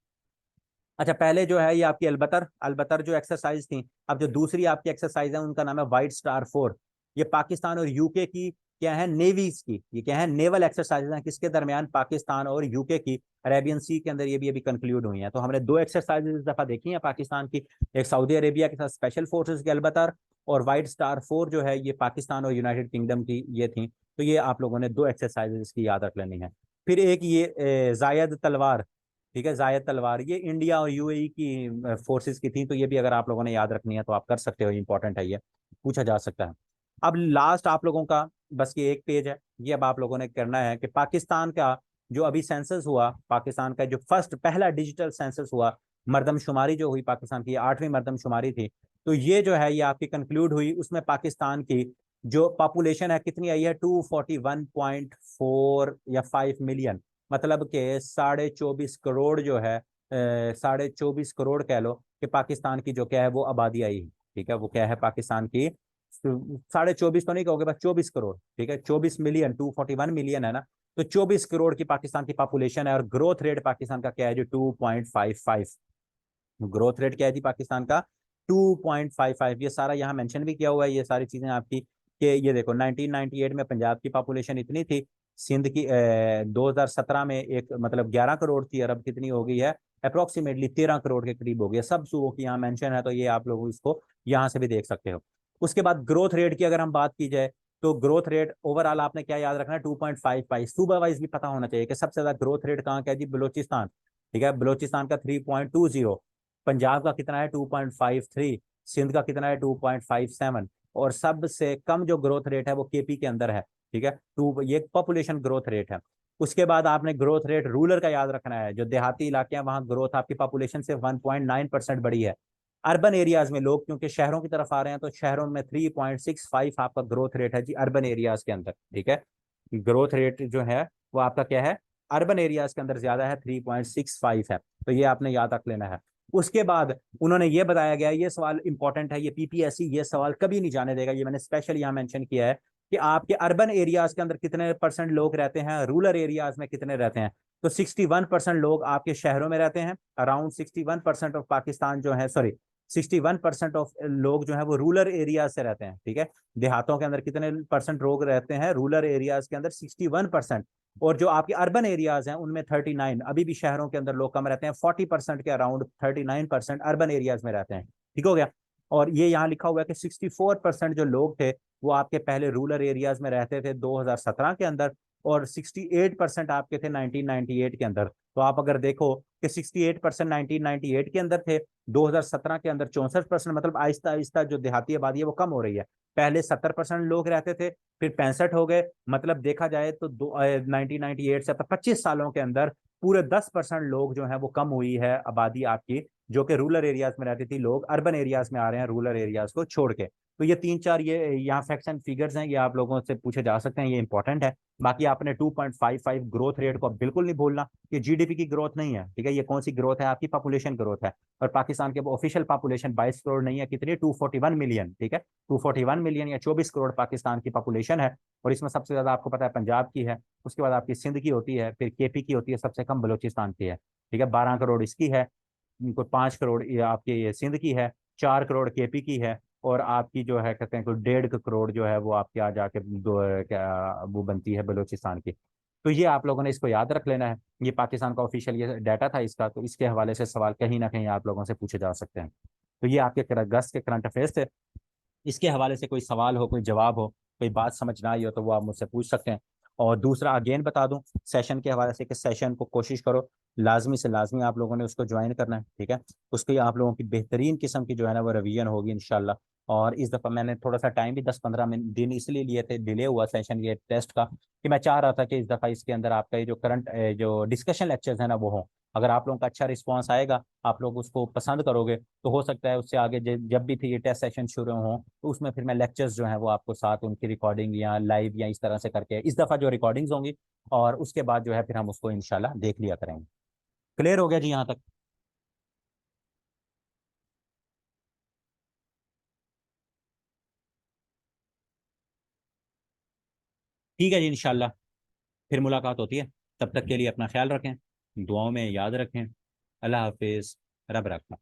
अच्छा पहले जो है ये आपकी अलबतर अलबतर जो एक्सरसाइज थी, अब जो दूसरी आपकी एक्सरसाइज है उनका नाम है वाइट स्टार 4। ये पाकिस्तान और यूके की क्या है, नेवीज की, ये क्या है, नेवल एक्सरसाइज हैं, किसके दरमियान, पाकिस्तान और यूके की, अरेबियन सी के अंदर, ये भी अभी कंक्लूड हुई हैं। तो हमने दो एक्सरसाइज इस दफा देखी हैं पाकिस्तान की, एक सऊदी अरेबिया के साथ स्पेशल फोर्सेज की अलबतर, और वाइट स्टार 4 जो है ये पाकिस्तान और यूनाइटेड किंगडम की ये थी। तो ये आप लोगों ने दो एक्सरसाइज इसकी याद रख लेनी है। फिर एक ये जायद तलवार, ठीक है, जायद तलवार, ये इंडिया और यूएई की फोर्सेस की थी। तो ये भी अगर आप लोगों ने याद रखनी है तो आप कर सकते हो, इंपॉर्टेंट है, ये पूछा जा सकता है। अब लास्ट आप लोगों का बस ये एक पेज है, ये अब आप लोगों ने करना है कि पाकिस्तान का जो अभी सेंसस हुआ, पाकिस्तान का जो फर्स्ट पहला डिजिटल सेंसस हुआ, मरदमशुमारी जो हुई पाकिस्तान की, 8वीं मरदमशुमारी थी। तो ये जो है ये आपकी कंक्लूड हुई, उसमें पाकिस्तान की जो पॉपुलेशन है कितनी आई है, 241.4 या 5 मिलियन, मतलब के 24.25 करोड़ जो है, 24.25 करोड़ कह लो कि पाकिस्तान की जो क्या है वो आबादी आई है, ठीक है। वो क्या है पाकिस्तान की, 24.25 तो नहीं कहोगे, बस 24 करोड़, ठीक है, 24 मिलियन, 241 मिलियन है ना। तो 24 करोड़ की पाकिस्तान की पॉपुलेशन है, और ग्रोथ रेट पाकिस्तान का क्या है, जो 2.55, ग्रोथ रेट क्या है जी पाकिस्तान का, 2.55। ये सारा यहाँ मेंशन भी किया हुआ है, ये सारी चीजें आपकी, कि ये देखो 1998 में पंजाब की पॉपुलेशन इतनी थी, सिंध की 2017 में एक मतलब 11 करोड़ थी, और अब कितनी हो गई है, अप्रोक्सीमेटली 13 करोड़ के करीब हो गई है। सब सूबों की यहाँ मेंशन है, तो ये आप लोग इसको यहाँ से भी देख सकते हो। उसके बाद ग्रोथ रेट की अगर हम बात की जाए, तो ग्रोथ रेट ओवरऑल आपने क्या याद रखना है, 2.55। सूबा वाइज भी पता होना चाहिए कि सबसे ज्यादा ग्रोथ रेट कहाँ का है जी, बलोचिस्तान, ठीक है, बलोचिस्तान का 3.20, पंजाब का कितना है 2.53, सिंध का कितना है 2.57, और सबसे कम जो ग्रोथ रेट है वो केपी के अंदर है, ठीक है, टू, ये पॉपुलेशन ग्रोथ रेट है। उसके बाद आपने ग्रोथ रेट रूरल का याद रखना है, जो देहाती इलाके हैं वहां ग्रोथ आपकी पॉपुलेशन से 1.9% बढ़ी है। अर्बन एरियाज में लोग क्योंकि शहरों की तरफ आ रहे हैं, तो शहरों में 3.65 आपका ग्रोथ रेट है जी, अर्बन एरियाज के अंदर, ठीक है। ग्रोथ रेट जो है वो आपका क्या है, अर्बन एरियाज के अंदर ज्यादा है, 3.65 है। तो ये आपने याद रख लेना है। उसके बाद उन्होंने ये बताया गया, ये सवाल इंपॉर्टेंट है, ये पीपीएससी ये सवाल कभी नहीं जाने देगा, ये मैंने स्पेशल यहाँ मेंशन किया है, कि आपके अर्बन एरियाज के अंदर कितने परसेंट लोग रहते हैं, रूरल एरियाज में कितने रहते हैं। तो 61% लोग आपके शहरों में रहते हैं, अराउंड 61% ऑफ पाकिस्तान जो है, सॉरी, 61% ऑफ लोग जो है वो रूरल एरियाज से रहते हैं, ठीक है। देहातों के अंदर कितने परसेंट लोग रहते हैं, रूरल एरियाज के अंदर 61%। और जो आपके अर्बन एरियाज हैं उनमें 39, अभी भी शहरों के अंदर लोग कम रहते हैं, 40% के अराउंड 39% अर्बन एरियाज में रहते हैं, ठीक हो गया। और ये यहाँ लिखा हुआ है कि 64% जो लोग थे वो आपके पहले रूरल एरियाज में रहते थे 2017 के अंदर, और 68% आपके थे 1998 के अंदर। तो आप अगर देखो कि 68% 1998 के अंदर थे, 2017 के अंदर 64%, मतलब आहिस्ता आहिस्ता जो देहाती आबादी है वो कम हो रही है। पहले 70% लोग रहते थे, फिर 65 हो गए, मतलब देखा जाए तो 1998 से 25 सालों के अंदर पूरे 10% लोग जो है वो कम हुई है आबादी आपकी, जो कि रूरल एरियाज में रहती थी, लोग अर्बन एरियाज में आ रहे हैं रूरल एरियाज को छोड़ के। तो ये 3-4 ये यहाँ फैक्ट्स एंड फिगर्स हैं, ये आप लोगों से पूछे जा सकते हैं, ये इंपॉर्टेंट है। बाकी आपने 2.55 ग्रोथ रेट को बिल्कुल नहीं भूलना, ये जीडीपी की ग्रोथ नहीं है, ठीक है, ये कौन सी ग्रोथ है, आपकी पॉपुलेशन ग्रोथ है। और पाकिस्तान के ऑफिशियल पॉपुलेशन 22 करोड़ नहीं है, कितनी, 241 मिलियन, ठीक है, 241 मिलियन या 24 करोड़ पाकिस्तान की पॉपुलेशन है। और इसमें सबसे ज्यादा आपको पता है पंजाब की है, उसके बाद आपकी सिंध की होती है, फिर केपी की होती है, सबसे कम बलोचिस्तान की है, ठीक है, 12 करोड़ इसकी है, इनको 5 करोड़ ये आपके ये सिंध की है, 4 करोड़ केपी की है, और आपकी जो है कहते हैं कोई 1.5 करोड़ जो है वो आपके आ जाके दो क्या वो बनती है बलोचिस्तान की। तो ये आप लोगों ने इसको याद रख लेना है, ये पाकिस्तान का ऑफिशियल ये डाटा था इसका, तो इसके हवाले से सवाल कहीं ना कहीं आप लोगों से पूछे जा सकते हैं। तो ये आपके अगस्त के करंट अफेयर्स थे, इसके हवाले से कोई सवाल हो, कोई जवाब हो कोई बात समझ ना आई हो तो वो आप मुझसे पूछ सकते हैं। और दूसरा अगेन बता दूं सेशन के हवाले से कि सेशन को कोशिश करो लाजमी से लाजमी आप लोगों ने उसको ज्वाइन करना है, ठीक है। उसकी आप लोगों की बेहतरीन किस्म की जो है ना वो रिवीजन होगी इंशाल्लाह। और इस दफ़ा मैंने थोड़ा सा टाइम भी 10-15 दिन इसलिए लिए थे, डिले हुआ सेशन ये टेस्ट का, कि मैं चाह रहा था कि इस दफ़ा इसके अंदर आपका ये जो करंट जो डिस्कशन लेक्चर्स है ना वो हो। अगर आप लोगों का अच्छा रिस्पॉन्स आएगा, आप लोग उसको पसंद करोगे, तो हो सकता है उससे आगे जब भी थी ये टेस्ट सेशन शुरू हो तो उसमें फिर मैं लेक्चर्स जो हैं वो आपको साथ उनकी रिकॉर्डिंग या लाइव या इस तरह से करके इस दफ़ा जो रिकॉर्डिंग्स होंगी, और उसके बाद जो है फिर हम उसको इंशाल्लाह देख लिया करेंगे। क्लियर हो गया जी यहाँ तक? ठीक है जी, इंशाल्लाह फिर मुलाकात होती है। तब तक के लिए अपना ख्याल रखें, दुआओं में याद रखें। अल्लाह हाफिज़। रब रखा।